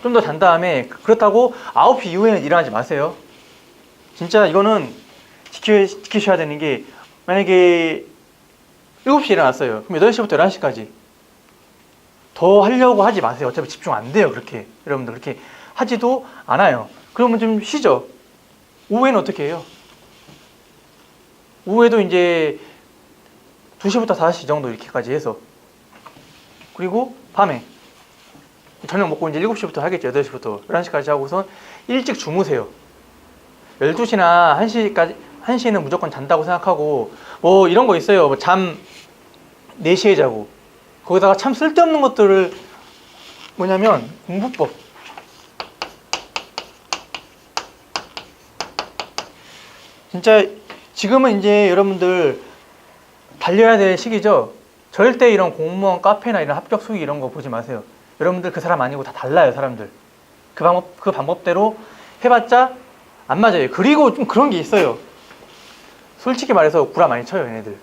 좀 더 잔 다음에, 그렇다고 9시 이후에는 일어나지 마세요. 진짜 이거는 지키셔야 되는 게, 만약에 7시에 일어났어요. 그럼 8시부터 11시까지 더 하려고 하지 마세요. 어차피 집중 안 돼요. 그렇게 여러분들 그렇게 하지도 않아요. 그러면 좀 쉬죠. 오후에는 어떻게 해요? 오후에도 이제 2시부터 5시 정도 이렇게까지 해서, 그리고 밤에 저녁 먹고 이제 7시부터 하겠죠. 8시부터 11시까지 하고선 일찍 주무세요. 12시나 1시까지, 1시에는 무조건 잔다고 생각하고, 뭐 이런 거 있어요. 뭐 잠 4시에 자고, 거기다가 참 쓸데없는 것들을, 뭐냐면 공부법. 진짜 지금은 이제 여러분들 달려야 될 시기죠. 절대 이런 공무원 카페나 이런 합격 수기 이런 거 보지 마세요. 여러분들 그 사람 아니고 다 달라요, 사람들. 그 방법대로 해봤자 안 맞아요. 그리고 좀 그런 게 있어요. 솔직히 말해서 구라 많이 쳐요, 얘네들.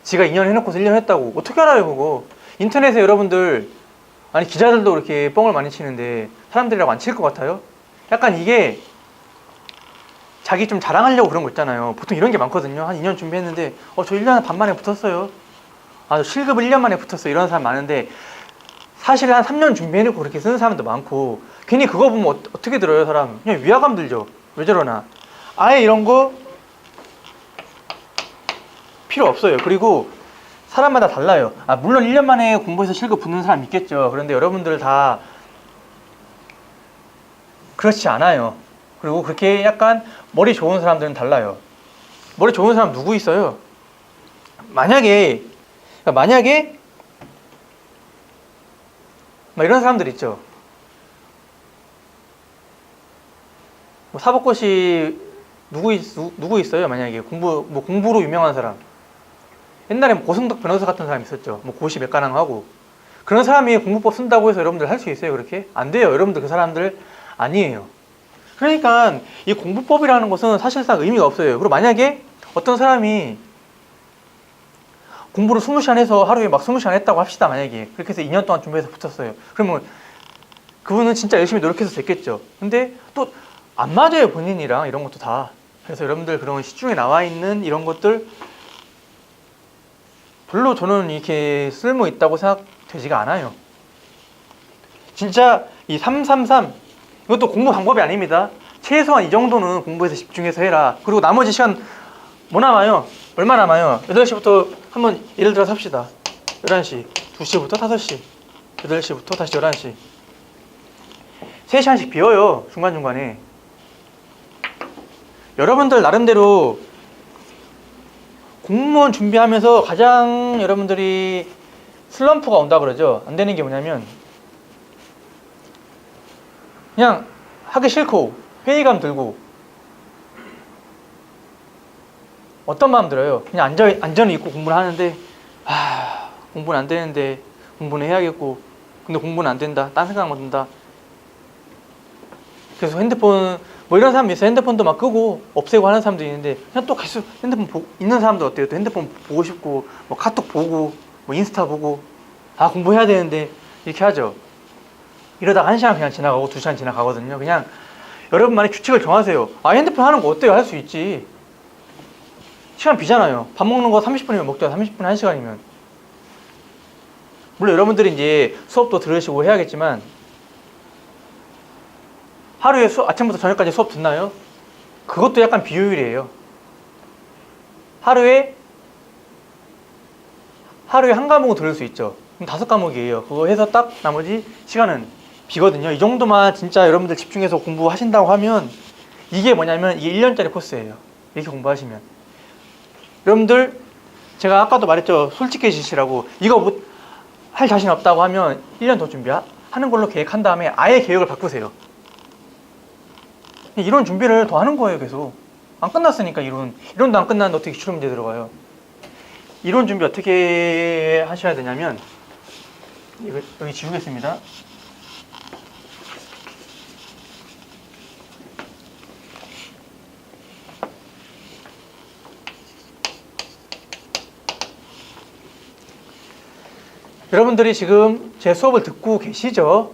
지가 2년 해놓고서 1년 했다고. 어떻게 알아요, 그거? 인터넷에 여러분들, 아니 기자들도 이렇게 뻥을 많이 치는데 사람들이라고 안 칠 것 같아요? 약간 이게 자기 좀 자랑하려고 그런 거 있잖아요. 보통 이런 게 많거든요. 한 2년 준비했는데 저 1년 반 만에 붙었어요. 저 실급을 1년 만에 붙었어요. 이런 사람 많은데 사실 한 3년 준비해놓고 그렇게 쓰는 사람도 많고, 괜히 그거 보면 어떻게 들어요, 사람? 그냥 위화감 들죠. 왜 저러나. 아예 이런 거 필요 없어요. 그리고 사람마다 달라요. 물론 1년 만에 공부해서 실급 붙는 사람 있겠죠. 그런데 여러분들 다 그렇지 않아요. 그리고 그렇게 약간 머리 좋은 사람들은 달라요. 머리 좋은 사람 누구 있어요? 만약에 막 이런 사람들 있죠. 뭐 사법고시 누구 있어요? 만약에 공부로 유명한 사람. 옛날에 뭐 고승덕 변호사 같은 사람 있었죠. 뭐 고시 몇 가능 하고. 그런 사람이 공부법 쓴다고 해서 여러분들 할 수 있어요, 그렇게? 안 돼요. 여러분들 그 사람들 아니에요. 그러니까 이 공부법이라는 것은 사실상 의미가 없어요. 그리고 만약에 어떤 사람이 공부를 20시간 해서 하루에 막 20시간 했다고 합시다, 만약에. 그렇게 해서 2년 동안 준비해서 붙었어요. 그러면 그분은 진짜 열심히 노력해서 됐겠죠. 근데 또 안 맞아요, 본인이랑 이런 것도 다. 그래서 여러분들 그런 시중에 나와 있는 이런 것들 별로 저는 이렇게 쓸모 있다고 생각되지가 않아요. 진짜 이 333 이것도 공부 방법이 아닙니다. 최소한 이 정도는 공부해서 집중해서 해라. 그리고 나머지 시간 뭐 남아요? 얼마 남아요? 8시부터 한번 예를 들어서 합시다. 11시, 2시부터 5시, 8시부터 다시 11시. 3시간씩 비워요, 중간중간에. 여러분들 나름대로 공무원 준비하면서 가장 여러분들이 슬럼프가 온다 그러죠. 안 되는 게 뭐냐면 그냥 하기 싫고 회의감 들고 어떤 마음 들어요? 그냥 안전이 있고 공부를 하는데 공부는 안 되는데 공부는 해야겠고, 근데 공부는 안 된다. 딴 생각만 든다. 그래서 핸드폰 뭐 이런 사람이 있어요. 핸드폰도 막 끄고 없애고 하는 사람도 있는데 그냥 또 계속 핸드폰 있는 사람도 어때요? 또 핸드폰 보고 싶고 뭐 카톡 보고 뭐 인스타 보고 공부해야 되는데 이렇게 하죠. 이러다가 1시간 그냥 지나가고 2시간 지나가거든요. 그냥 여러분만의 규칙을 정하세요. 핸드폰 하는 거 어때요? 할 수 있지. 시간 비잖아요. 밥 먹는 거 30분이면 먹죠. 30분 1시간이면. 물론 여러분들이 이제 수업도 들으시고 해야겠지만 하루에 아침부터 저녁까지 수업 듣나요? 그것도 약간 비효율이에요. 하루에 한 과목은 들을 수 있죠. 그럼 5과목이에요. 그거 해서 딱 나머지 시간은 비거든요. 이 정도만 진짜 여러분들 집중해서 공부하신다고 하면 이게 뭐냐면 이게 1년짜리 코스예요. 이렇게 공부하시면. 여러분들 제가 아까도 말했죠. 솔직해지시라고. 이거 뭐 할 자신 없다고 하면 1년 더 준비하는 걸로 계획한 다음에 아예 계획을 바꾸세요. 이론 준비를 더 하는 거예요. 계속 안 끝났으니까. 이론도 안 끝났는데 어떻게 기출 문제 들어가요? 이론 준비 어떻게 하셔야 되냐면 이거 여기 지우겠습니다. 여러분들이 지금 제 수업을 듣고 계시죠?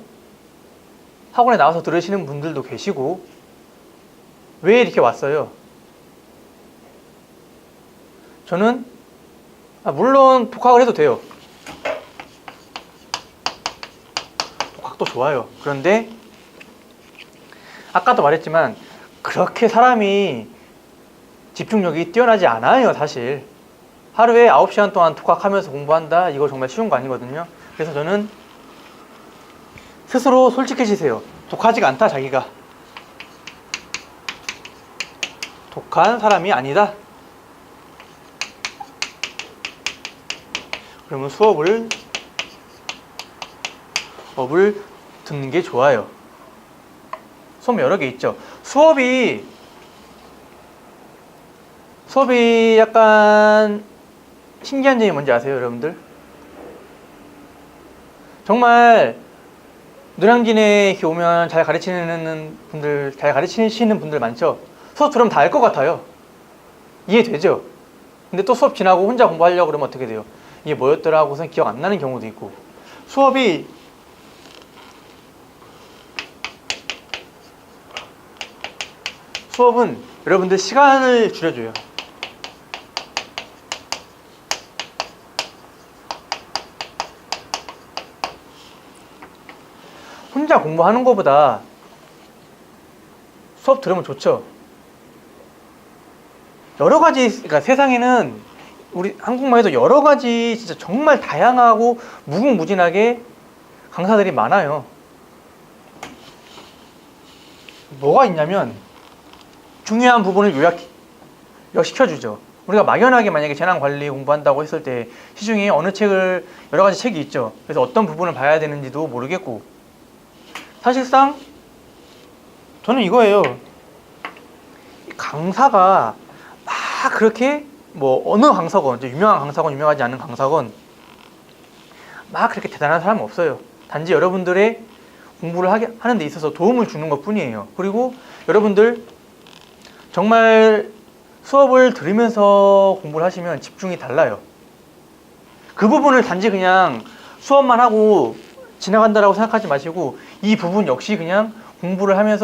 학원에 나와서 들으시는 분들도 계시고. 왜 이렇게 왔어요? 저는 물론 독학을 해도 돼요. 독학도 좋아요. 그런데 아까도 말했지만 그렇게 사람이 집중력이 뛰어나지 않아요, 사실. 하루에 9시간 동안 독학하면서 공부한다? 이거 정말 쉬운 거 아니거든요. 그래서 저는 스스로 솔직해지세요. 독하지가 않다, 자기가. 독한 사람이 아니다. 그러면 수업을 듣는 게 좋아요. 수업 여러 개 있죠. 수업이 약간 신기한 점이 뭔지 아세요, 여러분들? 정말 노량진에 이렇게 오면 잘 가르치시는 분들 많죠? 수업 들으면 다 알 것 같아요. 이해되죠? 근데 또 수업 지나고 혼자 공부하려고 그러면 어떻게 돼요? 이게 뭐였더라 하고선 기억 안 나는 경우도 있고. 수업은 여러분들 시간을 줄여줘요. 혼자 공부하는 것보다 수업 들으면 좋죠. 여러 가지, 그러니까 세상에는 우리 한국만 해도 여러 가지 진짜 정말 다양하고 무궁무진하게 강사들이 많아요. 뭐가 있냐면 중요한 부분을 요약시켜주죠. 우리가 막연하게 만약에 재난관리 공부한다고 했을 때 시중에 여러 가지 책이 있죠. 그래서 어떤 부분을 봐야 되는지도 모르겠고, 사실상 저는 이거예요. 강사가 막 그렇게 어느 강사건, 유명한 강사건, 유명하지 않은 강사건 막 그렇게 대단한 사람은 없어요. 단지 여러분들의 공부를 하는 데 있어서 도움을 주는 것 뿐이에요. 그리고 여러분들 정말 수업을 들으면서 공부를 하시면 집중이 달라요. 그 부분을 단지 그냥 수업만 하고 지나간다라고 생각하지 마시고 이 부분 역시 그냥 공부하는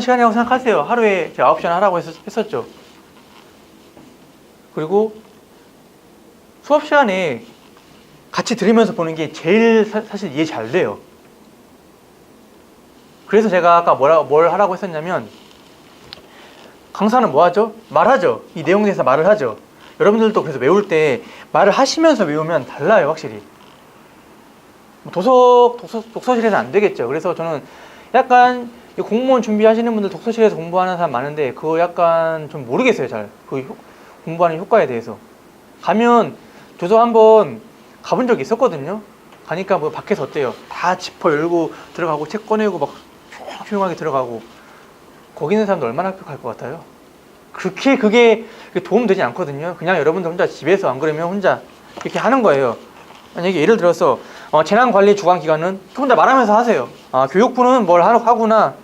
시간이라고 생각하세요. 하루에 제가 9시간 하라고 했었죠. 그리고 수업 시간에 같이 들으면서 보는 게 제일 사실 이해 잘 돼요. 그래서 제가 아까 뭘 하라고 했었냐면, 강사는 뭐 하죠? 말하죠. 이 내용에 대해서 말을 하죠. 여러분들도 그래서 외울 때 말을 하시면서 외우면 달라요, 확실히. 독서실에서 안 되겠죠. 그래서 저는 약간 공무원 준비하시는 분들 독서실에서 공부하는 사람 많은데 그거 약간 좀 모르겠어요, 잘. 그 공부하는 효과에 대해서. 가면 저도 한번 가본 적이 있었거든요. 가니까 밖에서 어때요? 다 지퍼 열고 들어가고 책 꺼내고 막 조용하게 들어가고. 거기 있는 사람도 얼마나 합격할 것 같아요? 그게 도움되지 않거든요. 그냥 여러분들 혼자 집에서 안 그러면 혼자 이렇게 하는 거예요. 만약에 예를 들어서 재난관리 주관기관은 혼자 말하면서 하세요. 교육부는 뭘 하구나.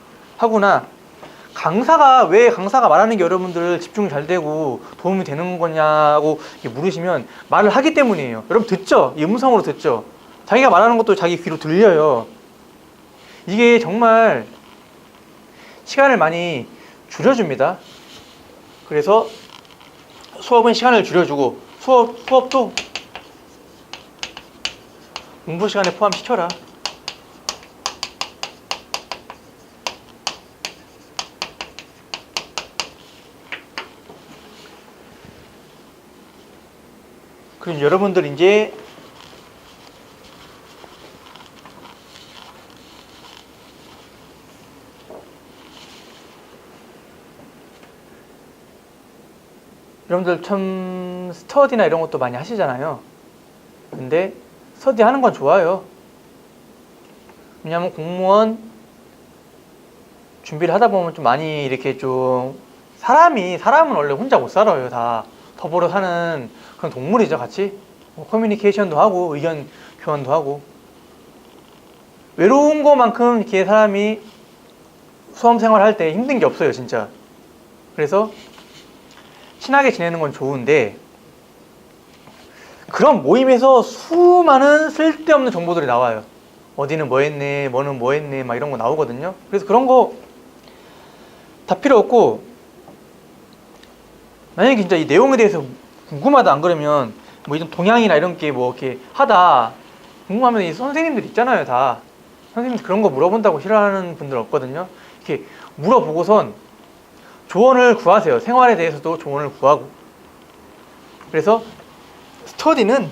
왜 강사가 말하는 게 여러분들 집중이 잘 되고 도움이 되는 거냐고 물으시면 말을 하기 때문이에요. 여러분 듣죠? 이 음성으로 듣죠? 자기가 말하는 것도 자기 귀로 들려요. 이게 정말 시간을 많이 줄여줍니다. 그래서 수업은 시간을 줄여주고 수업도 공부 시간에 포함시켜라. 그럼 여러분들 이제 여러분들 참 스터디나 이런 것도 많이 하시잖아요. 근데 스터디 하는 건 좋아요. 왜냐면 공무원 준비를 하다 보면 좀 많이 이렇게 좀 사람은 원래 혼자 못 살아요. 다 더불어 사는 그런 동물이죠, 같이. 커뮤니케이션도 하고 의견 교환도 하고. 외로운 것만큼 이렇게 사람이 수험생활 할 때 힘든 게 없어요, 진짜. 그래서 친하게 지내는 건 좋은데 그런 모임에서 수많은 쓸데없는 정보들이 나와요. 어디는 뭐 했네, 뭐는 뭐 했네, 막 이런 거 나오거든요. 그래서 그런 거 다 필요 없고, 만약에 진짜 이 내용에 대해서 궁금하다 안 그러면 이런 동향이나 이런 게 이렇게 하다 궁금하면 이 선생님들 있잖아요, 다. 선생님들 그런 거 물어본다고 싫어하는 분들 없거든요. 이렇게 물어보고선 조언을 구하세요. 생활에 대해서도 조언을 구하고. 그래서 스터디나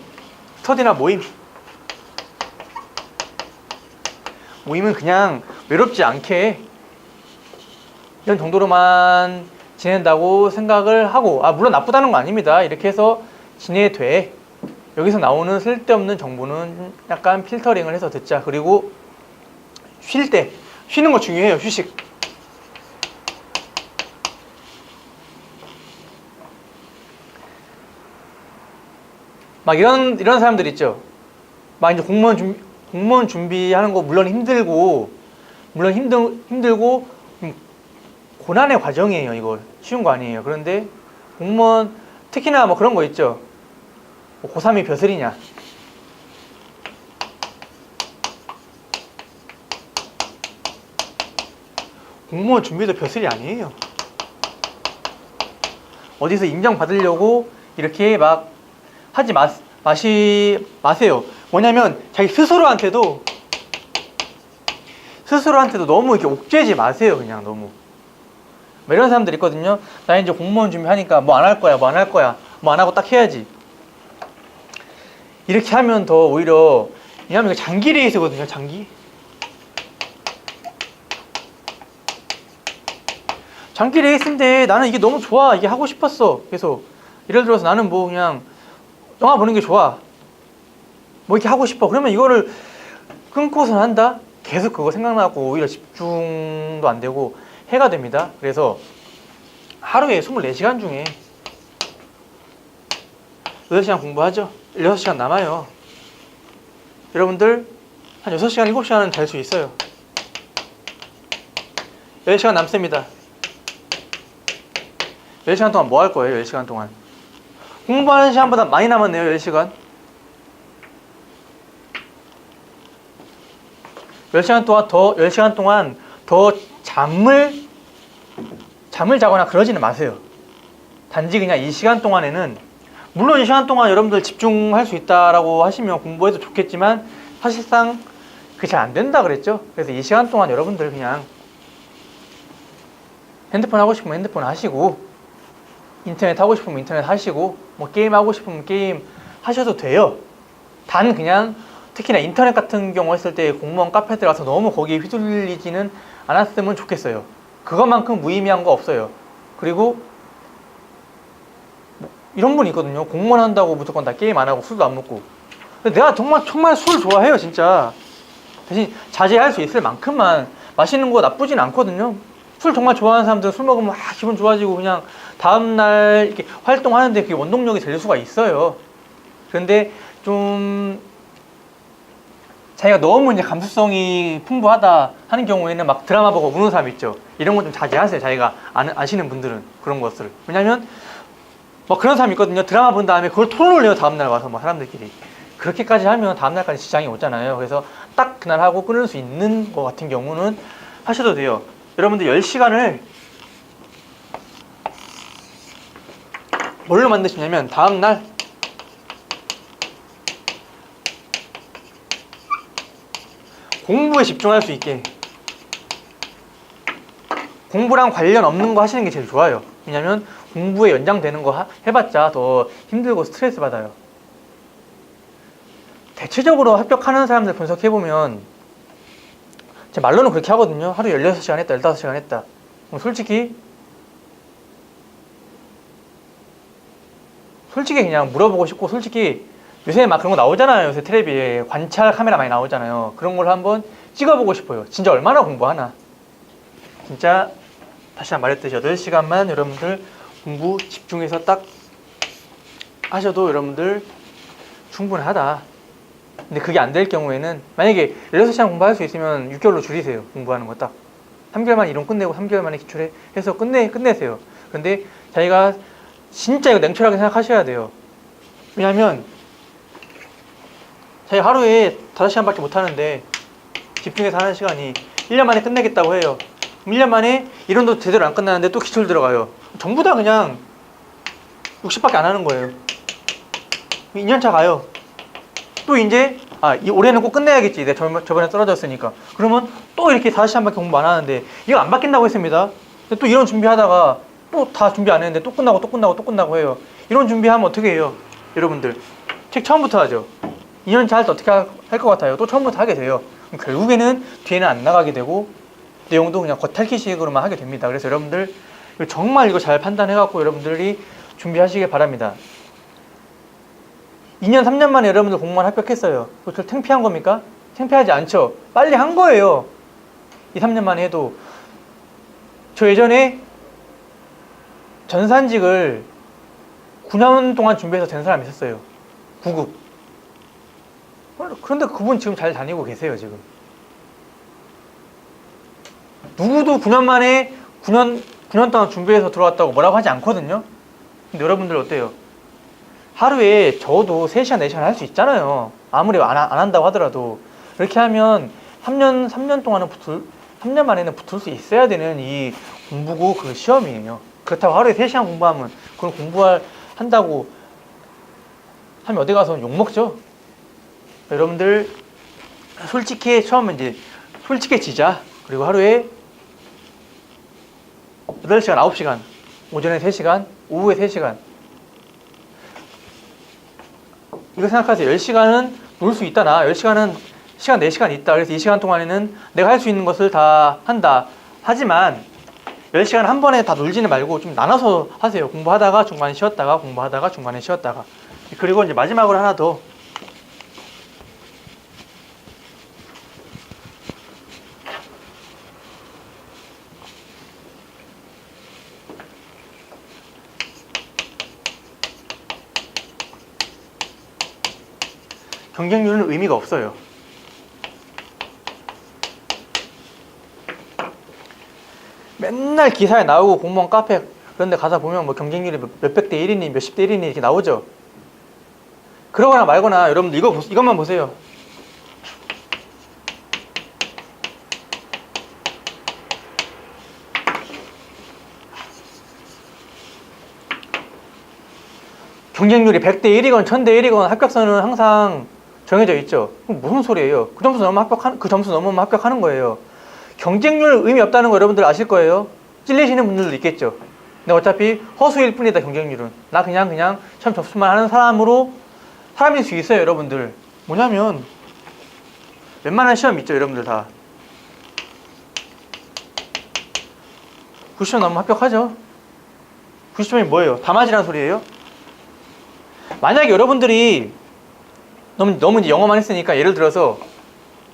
모임은 그냥 외롭지 않게 이런 정도로만 지낸다고 생각을 하고, 물론 나쁘다는 거 아닙니다. 이렇게 해서 지내돼. 여기서 나오는 쓸데없는 정보는 약간 필터링을 해서 듣자. 그리고 쉬는 거 중요해요. 휴식. 막 이런 사람들 있죠. 막 이제 공무원 준비하는 거 물론 힘들고 고난의 과정이에요. 이거 쉬운 거 아니에요. 그런데 공무원 특히나 뭐 그런 거 있죠. 뭐 고3이 벼슬이냐. 공무원 준비도 벼슬이 아니에요. 어디서 인정받으려고 이렇게 막 하지 마세요. 뭐냐면 자기 스스로한테도 너무 이렇게 옥죄지 마세요. 그냥 너무. 뭐 이런 사람들 있거든요. 나 이제 공무원 준비하니까 뭐 안 할 거야. 뭐 안 하고 딱 해야지. 이렇게 하면 더 오히려, 왜냐면 이거 장기 레이스거든요. 장기 레이스인데 나는 이게 너무 좋아. 이게 하고 싶었어. 그래서 예를 들어서 나는 뭐 그냥 영화 보는 게 좋아. 뭐 이렇게 하고 싶어. 그러면 이거를 끊고선 한다? 계속 그거 생각나고 오히려 집중도 안 되고 해가 됩니다. 그래서 하루에 24시간 중에 8시간 공부하죠. 16시간 남아요. 여러분들 한 6시간, 7시간은 잘 수 있어요. 10시간 남습니다. 10시간 동안 뭐 할 거예요? 10시간 동안 공부하는 시간보다 많이 남았네요. 10시간 10시간 동안 더 잠을 자거나 그러지는 마세요. 단지 그냥 이 시간 동안에는, 물론 이 시간 동안 여러분들 집중할 수 있다라고 하시면 공부해도 좋겠지만 사실상 그게 잘 안 된다 그랬죠. 그래서 이 시간 동안 여러분들 그냥 핸드폰 하고 싶으면 핸드폰 하시고, 인터넷 하고 싶으면 인터넷 하시고, 뭐 게임 하고 싶으면 게임 하셔도 돼요. 단 그냥 특히나 인터넷 같은 경우 했을 때 공무원 카페 들어가서 너무 거기에 휘둘리지는 않았으면 좋겠어요. 그것만큼 무의미한 거 없어요. 그리고 뭐 이런 분이 있거든요. 공무원 한다고 무조건 다 게임 안 하고 술도 안 먹고. 근데 내가 정말 술 좋아해요. 진짜 대신 자제할 수 있을 만큼만 마시는 거 나쁘진 않거든요. 술 정말 좋아하는 사람들은 술 먹으면 기분 좋아지고 그냥 다음날 이렇게 활동하는데 그게 원동력이 될 수가 있어요. 그런데 좀 자기가 너무 이제 감수성이 풍부하다 하는 경우에는 막 드라마 보고 우는 사람 있죠. 이런 건 좀 자제하세요. 자기가 아시는 분들은 그런 것을. 왜냐면 뭐 그런 사람 있거든요. 드라마 본 다음에 그걸 토론을 해요. 다음날 와서 뭐 사람들끼리. 그렇게까지 하면 다음날까지 지장이 오잖아요. 그래서 딱 그날 하고 끊을 수 있는 것 같은 경우는 하셔도 돼요. 여러분들 10시간을 뭘로 만드시냐면 다음날 공부에 집중할 수 있게, 공부랑 관련 없는 거 하시는 게 제일 좋아요. 왜냐면 공부에 연장되는 거 해봤자 더 힘들고 스트레스 받아요. 대체적으로 합격하는 사람들 분석해보면 제 말로는 그렇게 하거든요. 하루 16시간 했다, 15시간 했다. 솔직히 그냥 물어보고 싶고, 솔직히 요새 막 그런 거 나오잖아요. 요새 텔레비에 관찰 카메라 많이 나오잖아요. 그런 걸 한번 찍어보고 싶어요. 진짜 얼마나 공부하나. 진짜 다시 한 번 말했듯이 8시간만 여러분들 공부 집중해서 딱 하셔도 여러분들 충분하다. 근데 그게 안 될 경우에는 만약에 16시간 공부할 수 있으면 6개월로 줄이세요. 공부하는 거 딱 3개월 만에 이론 끝내고 3개월 만에 기출해 해서 끝내세요. 근데 자기가 진짜 이거 냉철하게 생각하셔야 돼요. 왜냐면 자기가 하루에 5시간밖에 못 하는데 집중해서 하는 시간이 1년 만에 끝내겠다고 해요. 1년 만에 이론도 제대로 안 끝나는데 또 기출 들어가요. 전부 다 그냥 60밖에 안 하는 거예요. 2년차 가요. 또 이제 올해는 꼭 끝내야겠지. 내가 저번에 떨어졌으니까. 그러면 또 이렇게 5시간밖에 공부 안 하는데 이거 안 바뀐다고 했습니다. 근데 또 이런 준비하다가 또 다 준비 안 했는데 또 끝나고 해요. 이런 준비하면 어떻게 해요? 여러분들 책 처음부터 하죠. 2년차 할 때 어떻게 할 것 같아요? 또 처음부터 하게 돼요. 그럼 결국에는 뒤에는 안 나가게 되고 내용도 그냥 겉핥기식으로만 하게 됩니다. 그래서 여러분들 정말 이거 잘 판단해갖고 여러분들이 준비하시길 바랍니다. 2년, 3년 만에 여러분들 공무원 합격했어요. 그거 창피한 겁니까? 창피하지 않죠? 빨리 한 거예요. 2, 3년 만에 해도. 저 예전에 전산직을 9년 동안 준비해서 된 사람이 있었어요. 9급. 그런데 그분 지금 잘 다니고 계세요, 지금. 누구도 9년 만에 9년 동안 준비해서 들어왔다고 뭐라고 하지 않거든요? 근데 여러분들 어때요? 하루에 적어도 3시간, 4시간 할 수 있잖아요. 아무리 안 한다고 하더라도. 이렇게 하면 3년 동안은 3년 만에는 붙을 수 있어야 되는 이 공부고 그 시험이에요. 그렇다고 하루에 3시간 공부하면 그걸 한다고 하면 어디 가서 욕먹죠? 여러분들 솔직히 처음에 이제 솔직해지자. 그리고 하루에 8시간, 9시간, 오전에 3시간, 오후에 3시간. 이거 생각하세요. 10시간은 놀 수 있다. 나 10시간은 시간 4시간 있다. 그래서 이 시간 동안에는 내가 할 수 있는 것을 다 한다. 하지만 10시간 한 번에 다 놀지는 말고 좀 나눠서 하세요. 공부하다가 중간에 쉬었다가 공부하다가 중간에 쉬었다가. 그리고 이제 마지막으로 하나 더. 경쟁률은 의미가 없어요. 맨날 기사에 나오고 공무원 카페 그런 데 가서 보면 뭐 경쟁률이 몇백 대 1이니 몇십 대 1이니 이렇게 나오죠. 그러거나 말거나 여러분들 이것만 보세요. 경쟁률이 100대 1이건 1000대 1이건 합격선은 항상 정해져 있죠. 그럼 무슨 소리예요? 그 점수 넘으면 합격하는 거예요. 경쟁률 의미 없다는 거 여러분들 아실 거예요. 찔리시는 분들도 있겠죠. 근데 어차피 허수일 뿐이다. 경쟁률은 나 그냥 시험 접수만 하는 사람일 수 있어요. 여러분들 뭐냐면 웬만한 시험 있죠. 여러분들 다 90점 넘으면 합격하죠. 90점이 뭐예요? 다 맞으라는 소리예요? 만약에 여러분들이 너무 이제 영어만 했으니까 예를 들어서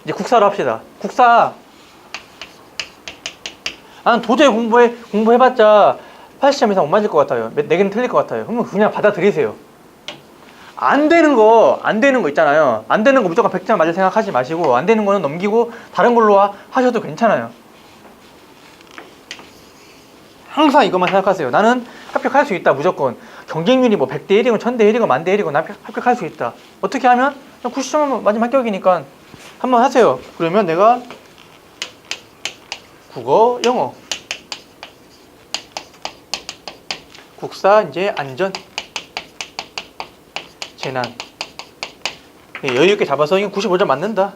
이제 국사로 합시다. 국사 나는 도저히 공부해봤자 80점 이상 못 맞을 것 같아요. 4개는 틀릴 것 같아요. 그러면 그냥 받아들이세요. 안 되는 거 있잖아요. 안 되는 거 무조건 100점 맞을 생각하지 마시고 안 되는 거는 넘기고 다른 걸로 하셔도 괜찮아요. 항상 이것만 생각하세요. 나는 합격할 수 있다. 무조건. 경쟁률이 뭐 100대 1이건 1000대 1이건 1000대 1이건 합격할 수 있다. 어떻게 하면 90점 맞으면 합격이니까 한번 하세요. 그러면 내가 국어, 영어, 국사, 이제 안전, 재난 여유있게 잡아서 이거 95점 맞는다.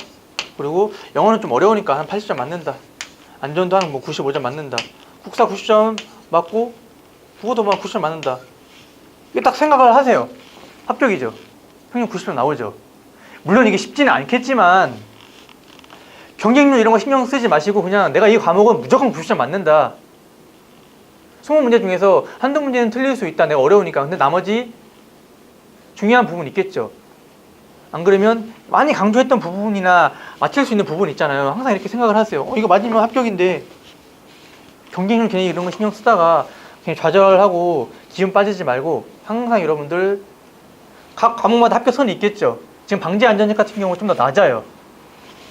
그리고 영어는 좀 어려우니까 한 80점 맞는다. 안전도 한 95점 맞는다. 국사 90점 맞고 국어도 90점 맞는다. 이게 딱 생각을 하세요. 합격이죠. 평균 90점 나오죠. 물론 이게 쉽지는 않겠지만 경쟁률 이런 거 신경 쓰지 마시고 그냥 내가 이 과목은 무조건 90점 맞는다. 20문제 중에서 한두 문제는 틀릴 수 있다. 내가 어려우니까. 근데 나머지 중요한 부분 있겠죠. 안 그러면 많이 강조했던 부분이나 맞힐 수 있는 부분 있잖아요. 항상 이렇게 생각을 하세요. 이거 맞으면 합격인데 경쟁률 괜히 이런 거 신경 쓰다가 그냥 좌절하고 기운 빠지지 말고 항상 여러분들 각 과목마다 합격선이 있겠죠. 지금 방재안전직 같은 경우 좀 더 낮아요.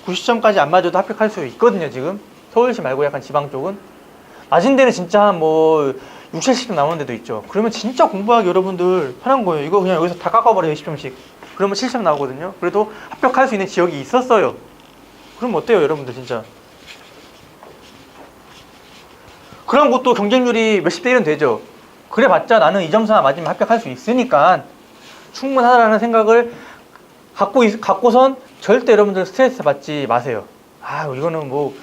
90점까지 안 맞아도 합격할 수 있거든요. 지금 서울시 말고 약간 지방 쪽은 낮은 데는 진짜 한 6, 70점 나오는 데도 있죠. 그러면 진짜 공부하기 여러분들 편한 거예요. 이거 그냥 여기서 다 깎아버려요. 20점씩. 그러면 7점 나오거든요. 그래도 합격할 수 있는 지역이 있었어요. 그럼 어때요 여러분들 진짜. 그런 것도 경쟁률이 몇십 대 1은 되죠. 그래봤자 나는 이 점수나 맞으면 합격할 수 있으니까 충분하다라는 생각을 갖고선 절대 여러분들 스트레스 받지 마세요. 아, 이거는 뭐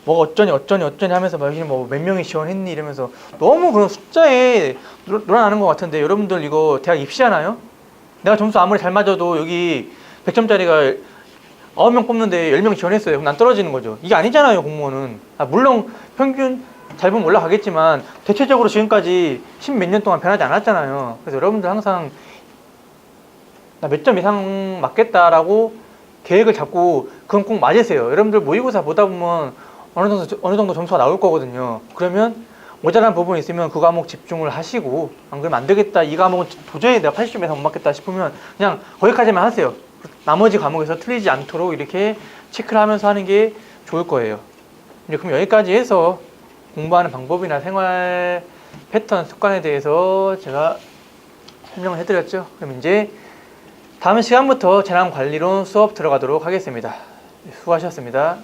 어쩌니 하면서 막 뭐 몇 명이 지원했니 이러면서 너무 그런 숫자에 놀아나는 것 같은데, 여러분들 이거 대학 입시하나요? 내가 점수 아무리 잘 맞아도 여기 100점짜리가 9명 뽑는데 10명 지원했어요. 그럼 난 떨어지는 거죠. 이게 아니잖아요, 공무원은. 물론 평균 잘 보면 올라가겠지만 대체적으로 지금까지 10몇 년 동안 변하지 않았잖아요. 그래서 여러분들 항상 나 몇 점 이상 맞겠다라고 계획을 잡고 그건 꼭 맞으세요. 여러분들 모의고사 보다 보면 어느 정도 점수가 나올 거거든요. 그러면 모자란 부분이 있으면 그 과목 집중을 하시고, 안 그러면 안 되겠다, 이 과목은 도저히 내가 80점 이상 못 맞겠다 싶으면 그냥 거기까지만 하세요. 나머지 과목에서 틀리지 않도록 이렇게 체크를 하면서 하는 게 좋을 거예요. 이제 그럼 여기까지 해서 공부하는 방법이나 생활 패턴, 습관에 대해서 제가 설명을 해드렸죠. 그럼 이제 다음 시간부터 재난관리론 수업 들어가도록 하겠습니다. 수고하셨습니다.